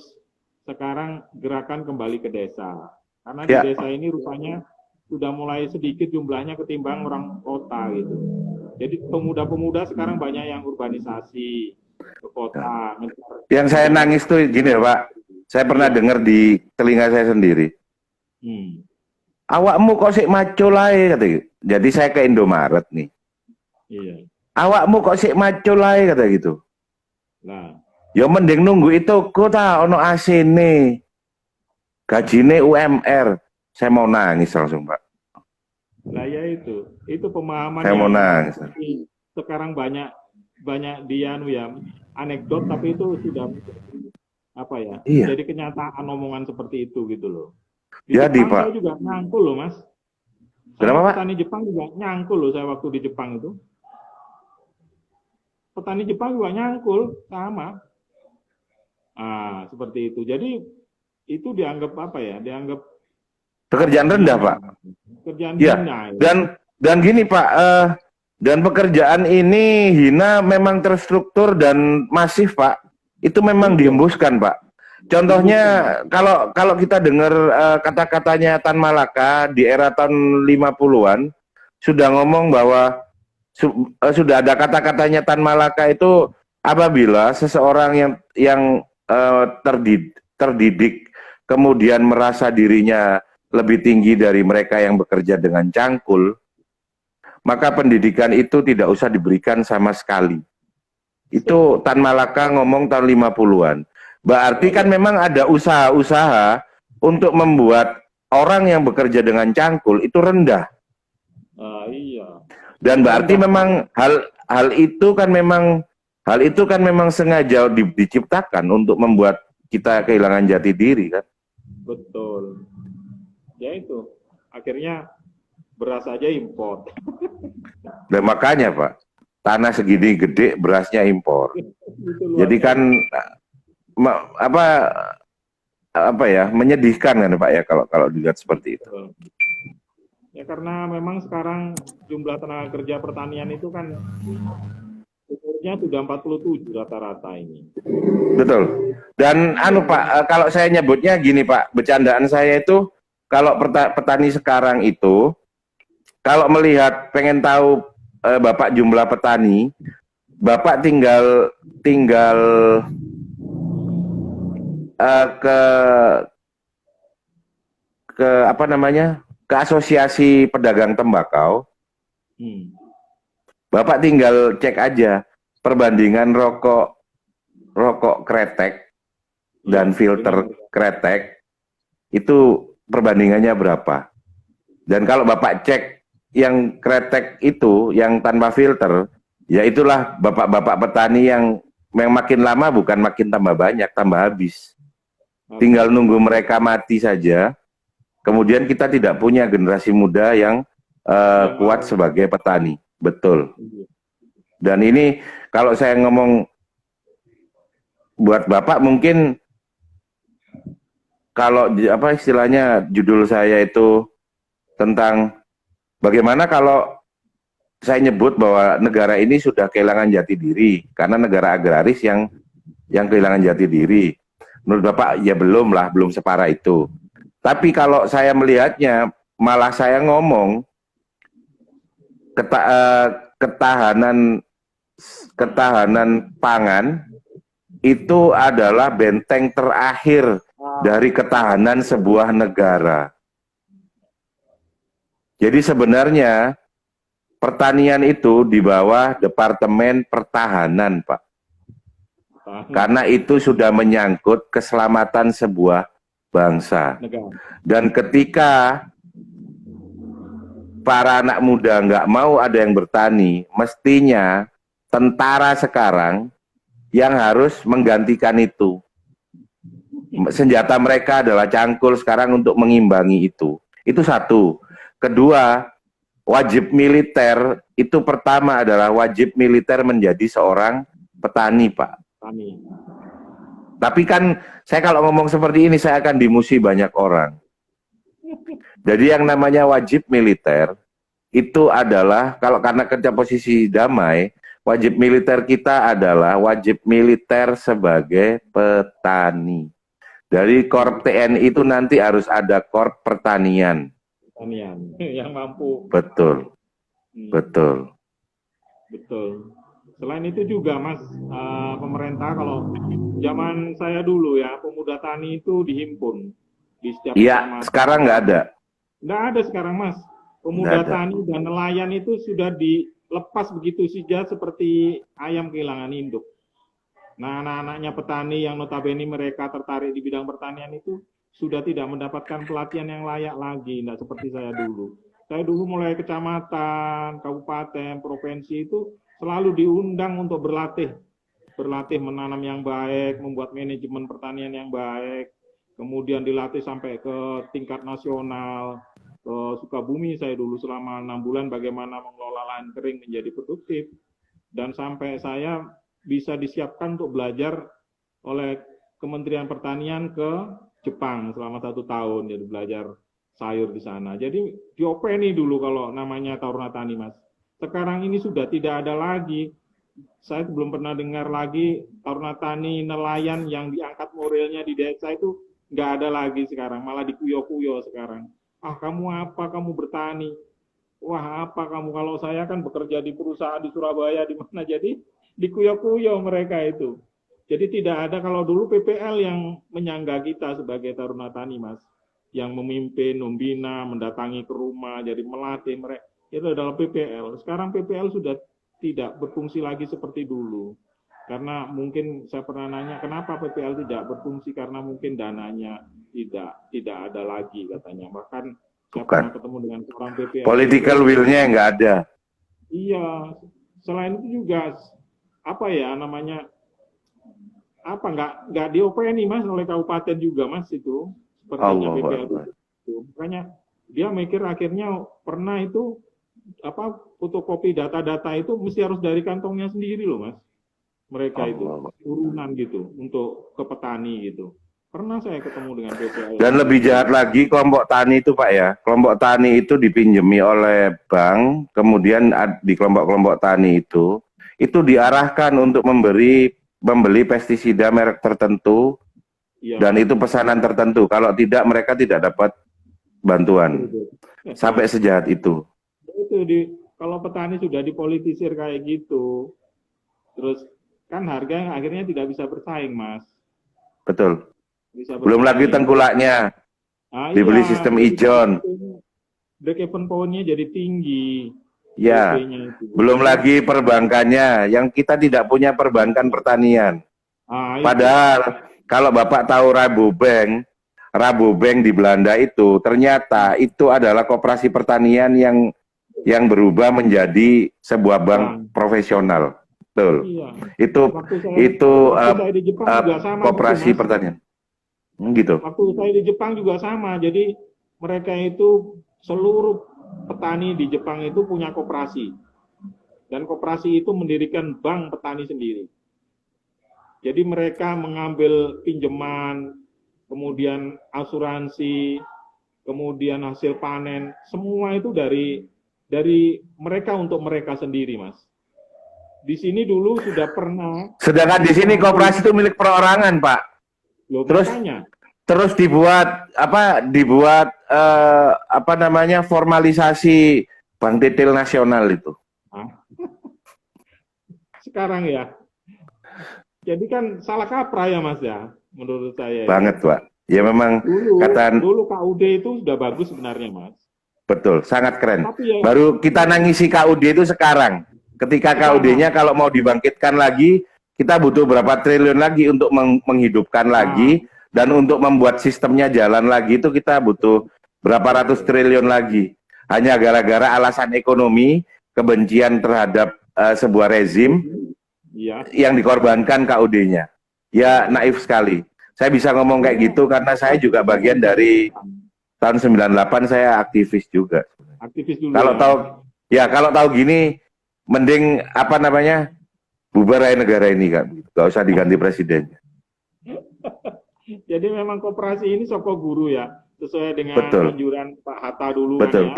sekarang gerakan kembali ke desa. Karena di desa ini rupanya sudah mulai sedikit jumlahnya ketimbang orang kota gitu. Jadi pemuda-pemuda sekarang banyak yang urbanisasi ke kota. Yang saya nangis tuh gini ya Pak, saya pernah dengar di telinga saya sendiri. Awakmu kok sik macul ae kata gitu. Jadi saya ke Indomaret nih. Iya. Awakmu kok sik macul ae kata gitu. Nah, ya mending nunggu itu kota ono AC-ne. Gajine UMR. Saya mau nangis langsung, Pak. Nah ya itu pemahaman saya yang mau nangis. Sekarang banyak ya anekdot, tapi itu sudah apa ya? Iya. Jadi kenyataan omongan seperti itu gitu loh. Di Jadi, Jepang Pak. saya juga nyangkul loh, Mas. Kenapa, Pak? Petani Jepang juga nyangkul loh saya waktu di Jepang itu. Petani Jepang juga nyangkul sama. Seperti itu. Jadi itu dianggap apa ya? Dianggap pekerjaan rendah, Pak. Pekerjaan ya. hina. Dan gini, Pak, dan pekerjaan ini hina memang terstruktur dan masif, Pak. Itu memang dihembuskan, Pak. Contohnya kalau kita dengar kata-katanya Tan Malaka di era tahun 50-an sudah ngomong bahwa sudah ada kata-katanya Tan Malaka itu apabila seseorang yang terdidik kemudian merasa dirinya lebih tinggi dari mereka yang bekerja dengan cangkul, maka pendidikan itu tidak usah diberikan sama sekali. Itu Tan Malaka ngomong tahun 50-an. Berarti kan memang ada usaha-usaha untuk membuat orang yang bekerja dengan cangkul itu rendah. Iya. Dan berarti memang hal itu kan memang sengaja diciptakan untuk membuat kita kehilangan jati diri kan. Betul. Ya itu. Akhirnya beras aja impor. Dan makanya Pak, tanah segini gede berasnya impor. Jadi kan apa ya, menyedihkan kan Pak ya kalau dilihat seperti itu. Ya karena memang sekarang jumlah tenaga kerja pertanian itu kan umurnya sudah 47 rata-rata ini. Betul. Dan Pak, kalau saya nyebutnya gini Pak, bercandaan saya itu kalau petani sekarang itu kalau melihat pengen tahu Bapak jumlah petani, Bapak tinggal ke apa namanya, ke asosiasi pedagang tembakau. Bapak tinggal cek aja perbandingan rokok kretek dan filter kretek itu perbandingannya berapa. Dan kalau Bapak cek yang kretek itu yang tanpa filter, ya itulah bapak-bapak petani yang makin lama bukan makin tambah banyak, tambah habis. Tinggal nunggu mereka mati saja. Kemudian kita tidak punya generasi muda yang kuat sebagai petani. Betul. Dan ini kalau saya ngomong buat Bapak, mungkin kalau apa istilahnya judul saya itu tentang bagaimana kalau saya nyebut bahwa negara ini sudah kehilangan jati diri karena negara agraris yang kehilangan jati diri. Menurut Bapak ya belum separah itu. Tapi kalau saya melihatnya malah saya ngomong ketahanan pangan itu adalah benteng terakhir dari ketahanan sebuah negara. Jadi sebenarnya pertanian itu di bawah Departemen Pertahanan, Pak. Karena itu sudah menyangkut keselamatan sebuah bangsa. Dan ketika para anak muda nggak mau ada yang bertani, mestinya tentara sekarang yang harus menggantikan itu. senjata mereka adalah cangkul sekarang untuk mengimbangi itu. Itu satu. Kedua, wajib militer itu pertama adalah wajib militer menjadi seorang petani, Pak. Kami. Tapi kan saya kalau ngomong seperti ini saya akan dimusuhi banyak orang. Jadi yang namanya wajib militer itu adalah kalau karena kerja posisi damai, wajib militer kita adalah wajib militer sebagai petani. Dari Korp TNI itu nanti harus ada Korp Pertanian. Pertanian yang mampu. Betul, betul. Betul. Selain itu juga Mas, pemerintah kalau zaman saya dulu ya, pemuda tani itu dihimpun di setiap Iya, kecamatan. sekarang nggak ada. Nggak ada sekarang Mas. Pemuda tani dan nelayan itu sudah dilepas begitu saja seperti ayam kehilangan induk. Nah, anak-anaknya petani yang notabene mereka tertarik di bidang pertanian itu sudah tidak mendapatkan pelatihan yang layak lagi, tidak seperti saya dulu. Saya dulu mulai kecamatan, kabupaten, provinsi itu selalu diundang untuk berlatih menanam yang baik, membuat manajemen pertanian yang baik, kemudian dilatih sampai ke tingkat nasional, ke Sukabumi saya dulu selama 6 bulan bagaimana mengelola lahan kering menjadi produktif, dan sampai saya bisa disiapkan untuk belajar oleh Kementerian Pertanian ke Jepang selama 1 tahun, jadi belajar sayur di sana. Jadi diopeni dulu kalau namanya Taruna Tani, Mas. Sekarang ini sudah tidak ada lagi. Saya belum pernah dengar lagi Taruna Tani nelayan yang diangkat moralnya di desa itu nggak ada lagi sekarang. Malah dikuyo-kuyo sekarang. Ah, kamu apa? Kamu bertani. Wah, apa kamu? Kalau saya kan bekerja di perusahaan di Surabaya, di mana. Jadi dikuyo-kuyo mereka itu. Jadi tidak ada, kalau dulu PPL yang menyangga kita sebagai Taruna Tani, Mas, yang memimpin, membina, mendatangi ke rumah, jadi melatih mereka, itu adalah PPL. Sekarang PPL sudah tidak berfungsi lagi seperti dulu. Karena mungkin saya pernah nanya, kenapa PPL tidak berfungsi? Karena mungkin dananya tidak ada lagi katanya. Bahkan saya pernah ketemu dengan seorang PPL. Political will-nya nggak ada. Iya. Selain itu juga, apa ya namanya, nggak diopeni Mas oleh kabupaten juga Mas itu sepertinya PPL itu. Makanya dia mikir akhirnya pernah itu fotokopi data-data itu mesti harus dari kantongnya sendiri loh Mas. Mereka itu urunan gitu untuk ke petani gitu. Pernah saya ketemu dengan PPL. Dan lebih jahat lagi kelompok tani itu Pak ya. Kelompok tani itu dipinjami oleh bank, kemudian di kelompok-kelompok tani itu diarahkan untuk membeli pestisida merek tertentu, ya, dan itu pesanan tertentu. Kalau tidak, mereka tidak dapat bantuan. Sampai sejahat itu. Kalau petani sudah dipolitisir kayak gitu, terus kan harga akhirnya tidak bisa bersaing, Mas. Betul. Belum lagi tengkulaknya. Dibeli sistem ijon. Break-even point-nya jadi tinggi. Ya, belum lagi perbankannya, yang kita tidak punya perbankan pertanian. Padahal kalau Bapak tahu Rabobank di Belanda itu, ternyata itu adalah koperasi pertanian yang berubah menjadi sebuah bank profesional. Betul. Iya. Itu koperasi pertanian. Gitu. Waktu saya di Jepang juga sama. Jadi mereka itu seluruh petani di Jepang itu punya koperasi, dan koperasi itu mendirikan bank petani sendiri. Jadi mereka mengambil pinjaman, kemudian asuransi, kemudian hasil panen, semua itu dari mereka untuk mereka sendiri, Mas. Di sini dulu sudah pernah. Sedangkan di sini koperasi itu milik perorangan, Pak. Loh, terus dibuat formalisasi Bank Titil Nasional itu. Sekarang ya. Jadi kan salah kaprah ya Mas ya, menurut saya. Banget ya. Pak. Ya memang dulu KUD itu sudah bagus sebenarnya Mas. Betul, sangat keren. Ya, baru kita nangisi KUD itu sekarang. Ketika KUD-nya kalau mau dibangkitkan lagi, kita butuh berapa triliun lagi untuk menghidupkan lagi. Dan untuk membuat sistemnya jalan lagi itu kita butuh berapa ratus triliun lagi. Hanya gara-gara alasan ekonomi, kebencian terhadap sebuah rezim yang dikorbankan KUD-nya. Ya naif sekali. Saya bisa ngomong kayak gitu karena saya juga bagian dari tahun 98 saya aktivis juga. Aktivis dulu Kalau ya. tahu ya kalau tahu gini mending apa namanya bubar aja negara ini kan, nggak usah diganti presiden. Jadi memang koperasi ini soko guru ya, sesuai dengan Betul, anjuran Pak Hatta dulu kan betul. ya.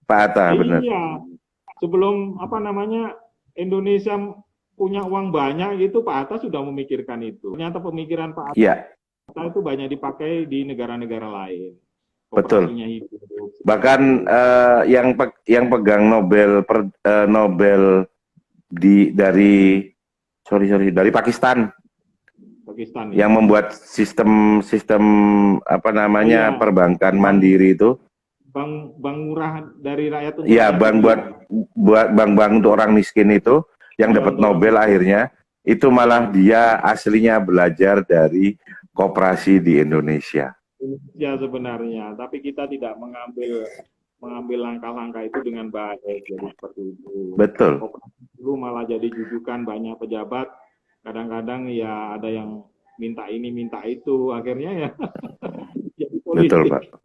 Pak Hatta, benar. Iya, sebelum apa namanya Indonesia punya uang banyak gitu, Pak Hatta sudah memikirkan itu. Ternyata pemikiran Pak Iya, Hatta itu banyak dipakai di negara-negara lain. betul. Koperasinya hidup. Bahkan yang pegang Nobel dari dari Pakistan Pakistan ya. yang membuat sistem apa namanya Oh, iya. perbankan mandiri itu. Bank murah dari rakyat untuk Iya, rakyat bank itu. buat bank untuk orang miskin itu yang Ya, dapat untuk Nobel orang miskin. akhirnya itu malah dia aslinya belajar dari koperasi di Indonesia. Indonesia sebenarnya, tapi kita tidak mengambil langkah-langkah itu dengan baik, jadi seperti itu. Betul, Koperasi dulu malah jadi jujukan banyak pejabat, kadang-kadang ya ada yang minta ini minta itu, akhirnya ya jadi betul politik. Pak.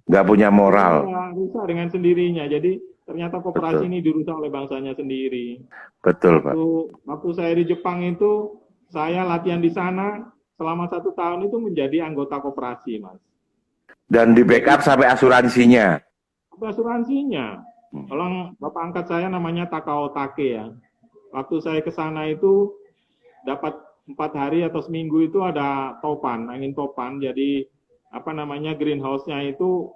Nggak punya moral. Ya, rusak dengan sendirinya. Jadi ternyata koperasi Betul, ini dirusak oleh bangsanya sendiri. betul Pak. Waktu saya di Jepang itu, saya latihan di sana selama 1 tahun itu menjadi anggota koperasi, Mas. Dan di backup sampai asuransinya. Asuransinya. Orang bapak angkat saya namanya Takao Take ya. Waktu saya ke sana itu dapat 4 hari atau seminggu itu ada topan, angin topan. Jadi apa namanya greenhouse-nya itu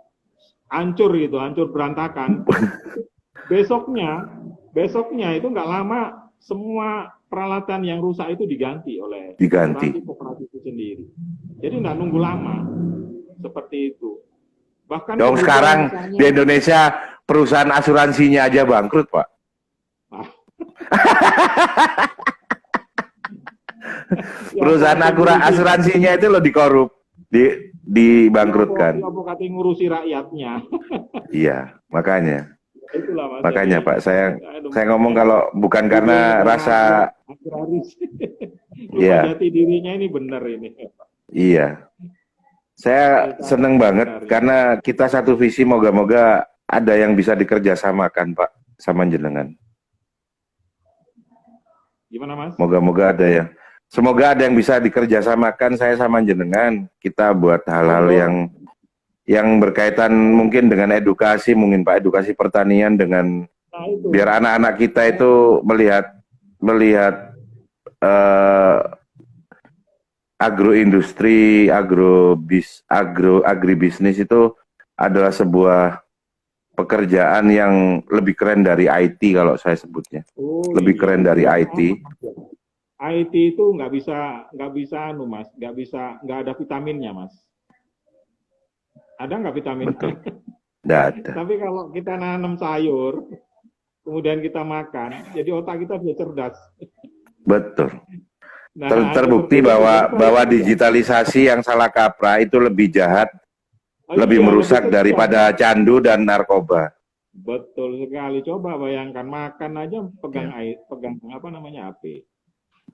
hancur gitu, hancur berantakan. Besoknya itu nggak lama semua peralatan yang rusak itu diganti oleh asuransi koperasi itu sendiri. Jadi nggak nunggu lama seperti itu. Bahkan Dong sekarang misalnya, di Indonesia perusahaan asuransinya aja bangkrut Pak. Perusahaan asuransinya itu loh dikorup, dibangkrutkan. Ya, kata ngurusi rakyatnya. Iya, makanya. Itulah, Mas. Makanya Jadi, Pak, saya ngomong kalau bukan karena rasa agraris. Iya. Jati dirinya ini benar ini. Iya. Saya seneng banget karena kita satu visi, moga-moga ada yang bisa dikerjasamakan Pak sama jenengan. Gimana Mas? Moga-moga ada ya. Semoga ada yang bisa dikerjasamakan saya sama jenengan. Kita buat hal-hal yang berkaitan mungkin dengan edukasi, mungkin Pak, edukasi pertanian dengan biar anak-anak kita itu melihat agroindustri, agribisnis itu adalah sebuah pekerjaan yang lebih keren dari IT kalau saya sebutnya. Lebih keren dari IT. IT itu nggak bisa Mas, nggak ada vitaminnya Mas. Ada nggak vitamin? Betul. Nggak ada. Tapi kalau kita nanam sayur, kemudian kita makan, jadi otak kita bisa cerdas. Betul. Nah, terbukti bahwa digitalisasi yang salah kaprah itu lebih jahat, lebih merusak daripada candu dan narkoba. Betul sekali. Coba bayangkan makan aja pegang apa namanya HP.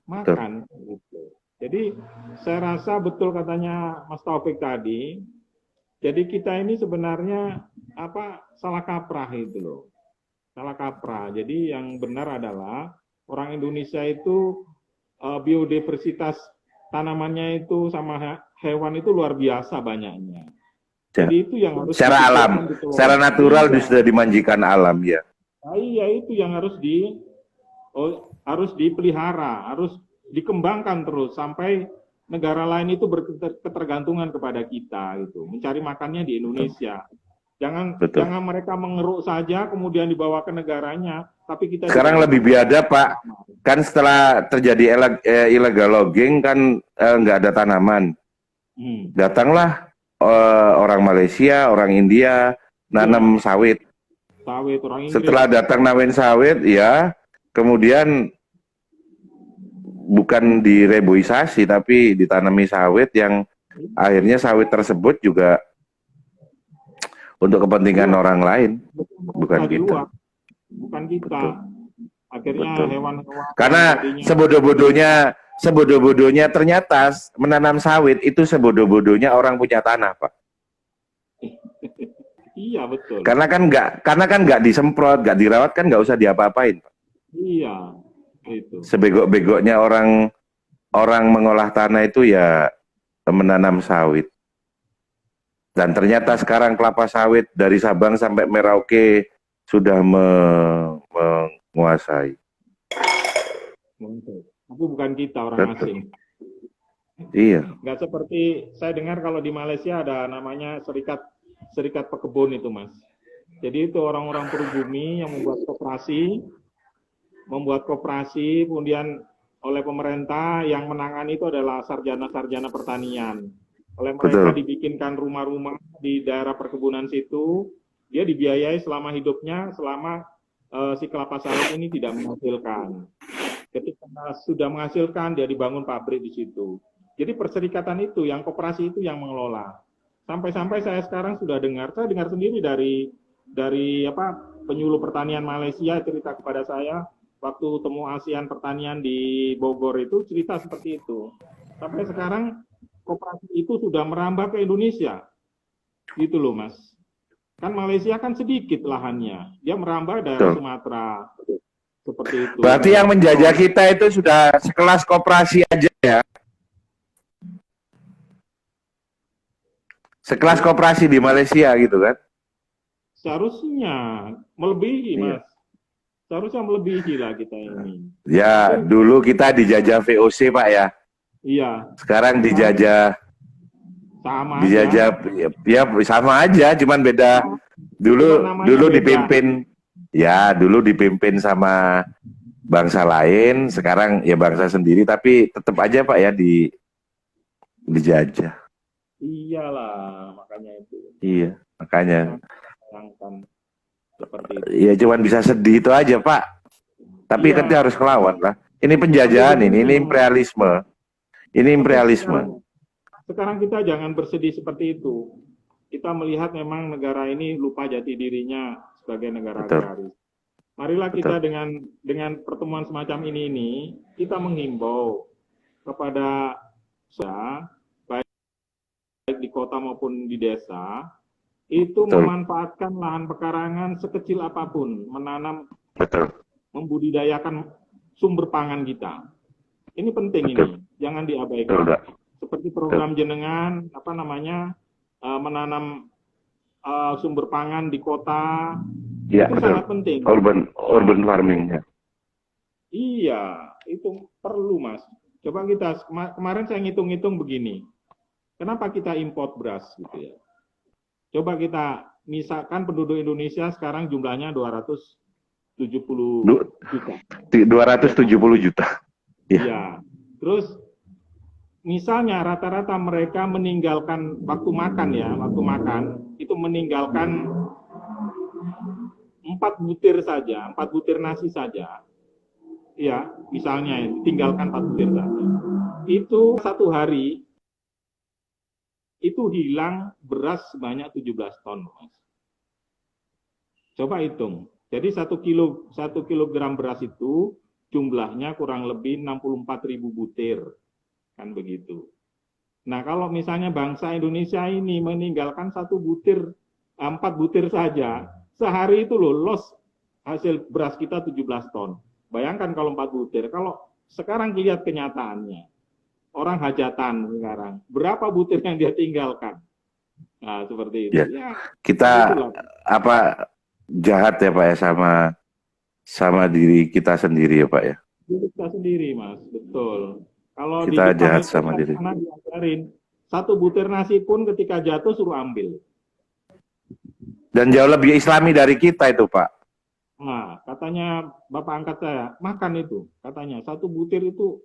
Makan gitu. Jadi saya rasa betul katanya Mas Taufik tadi. Jadi kita ini sebenarnya salah kaprah itu loh. Salah kaprah. Jadi yang benar adalah orang Indonesia itu biodiversitas tanamannya itu sama hewan itu luar biasa banyaknya. Jadi itu yang harus secara alam, secara natural sudah dimanjikan alam ya. Nah, iya itu yang harus dipelihara, harus dikembangkan terus sampai negara lain itu berketergantungan kepada kita gitu, mencari makannya di Indonesia. Jangan mereka mengeruk saja kemudian dibawa ke negaranya, tapi kita sekarang lebih biadab Pak. Kan setelah terjadi illegal logging kan nggak ada tanaman. Datanglah orang Malaysia, orang India nanam sawit. Orang Inggris. Setelah datang nanam sawit ya, kemudian bukan direboisasi tapi ditanami sawit yang akhirnya sawit tersebut juga untuk kepentingan orang lain, bukan kita. Bukan kita. Akhirnya hewan-hewan. Karena sebodoh-bodohnya ternyata menanam sawit itu sebodoh-bodohnya orang punya tanah, Pak. Iya, betul. Karena kan nggak disemprot, nggak dirawat kan nggak usah diapa-apain, Pak. Iya, itu. Sebegok-begoknya orang mengolah tanah itu ya menanam sawit. Dan ternyata sekarang kelapa sawit dari Sabang sampai Merauke sudah menguasai. Tapi bukan kita orang asing. Iya. Nggak seperti saya dengar kalau di Malaysia ada namanya serikat pekebun itu, Mas. Jadi itu orang-orang pribumi yang membuat koperasi, kemudian oleh pemerintah yang menangani itu adalah sarjana-sarjana pertanian. Oleh mereka dibikinkan rumah-rumah di daerah perkebunan situ, dia dibiayai selama hidupnya, selama si kelapa sawit ini tidak menghasilkan. Ketika sudah menghasilkan, dia dibangun pabrik di situ. Jadi perserikatan itu, yang koperasi itu yang mengelola. Sampai-sampai saya sekarang sudah dengar, saya dengar sendiri dari penyuluh pertanian Malaysia cerita kepada saya waktu temu ASEAN pertanian di Bogor itu cerita seperti itu. Sampai sekarang koperasi itu sudah merambah ke Indonesia. Gitu loh, Mas. Kan Malaysia kan sedikit lahannya. Dia merambah daerah Sumatera. Seperti itu. Berarti yang menjajah kita itu sudah sekelas koperasi aja ya? Sekelas koperasi di Malaysia gitu kan? Seharusnya melebihi, Mas. Seharusnya melebihi lah kita ini. Ya, dulu kita dijajah VOC, Pak ya. Iya. Sekarang dijajah sama dijajah aja. Ya sama aja, cuman beda. Dulu dipimpin dulu dipimpin sama bangsa lain, sekarang ya bangsa sendiri, tapi tetap aja Pak ya dijajah. Iyalah, makanya itu. Iya, makanya. Seperti itu. Ya cuman bisa sedih itu aja Pak. Tapi kan harus melawan lah. Ini penjajahan ini imperialisme. Ini imperialisme. Sekarang kita jangan bersedih seperti itu. Kita melihat memang negara ini lupa jati dirinya sebagai negara agraris. Marilah kita dengan pertemuan semacam ini kita menghimbau kepada baik di kota maupun di desa itu memanfaatkan lahan pekarangan sekecil apapun, menanam, membudidayakan sumber pangan kita. Ini penting ini, jangan diabaikan. Seperti program jenengan, menanam sumber pangan di kota, ya, itu sangat penting. Urban farming ya. Iya, itu perlu Mas. Coba kita kemarin saya ngitung-ngitung begini, kenapa kita import beras gitu ya? Coba kita misalkan penduduk Indonesia sekarang jumlahnya 270 juta. 270 juta. Iya. Terus misalnya rata-rata mereka meninggalkan waktu makan itu meninggalkan 4 butir nasi saja. Ya, misalnya tinggalkan 4 butir saja. Itu satu hari itu hilang beras sebanyak 17 ton, Mas. Coba hitung. Jadi 1 kilogram beras itu jumlahnya kurang lebih 64.000 butir. Kan begitu. Nah, kalau misalnya bangsa Indonesia ini meninggalkan 4 butir saja, sehari itu loss hasil beras kita 17 ton. Bayangkan kalau 4 butir. Kalau sekarang lihat kenyataannya. Orang hajatan sekarang, berapa butir yang dia tinggalkan? Nah, seperti itu. Ya, kita jahat ya Pak ya sama diri kita sendiri ya Pak ya. Diri kita sendiri Mas, betul. Kalau kita jahat sama diri. Diajarin 1 butir nasi pun ketika jatuh suruh ambil. Dan jauh lebih Islami dari kita itu Pak. Nah, katanya Bapak angkat saya, makan itu. Katanya 1 butir itu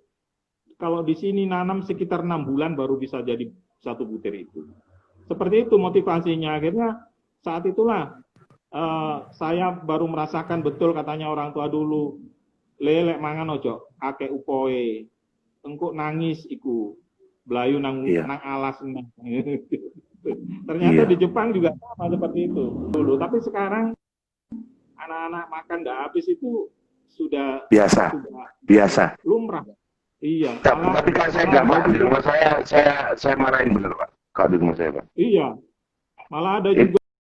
kalau di sini nanam sekitar 6 bulan baru bisa jadi 1 butir itu. Seperti itu motivasinya. Akhirnya saat itulah saya baru merasakan betul katanya orang tua dulu. Lelek mangan ojo, ake upoe. Engkuk nangis iku. Belayu nang alas. Ternyata di Jepang juga sama seperti itu dulu. Tapi sekarang anak-anak makan nggak habis itu sudah biasa. lumrah. Iya, Tapi kan saya nggak malah Pak, ada di juga, rumah saya marahin bener Pak. Kalau di rumah saya Pak. iya, malah ada It- juga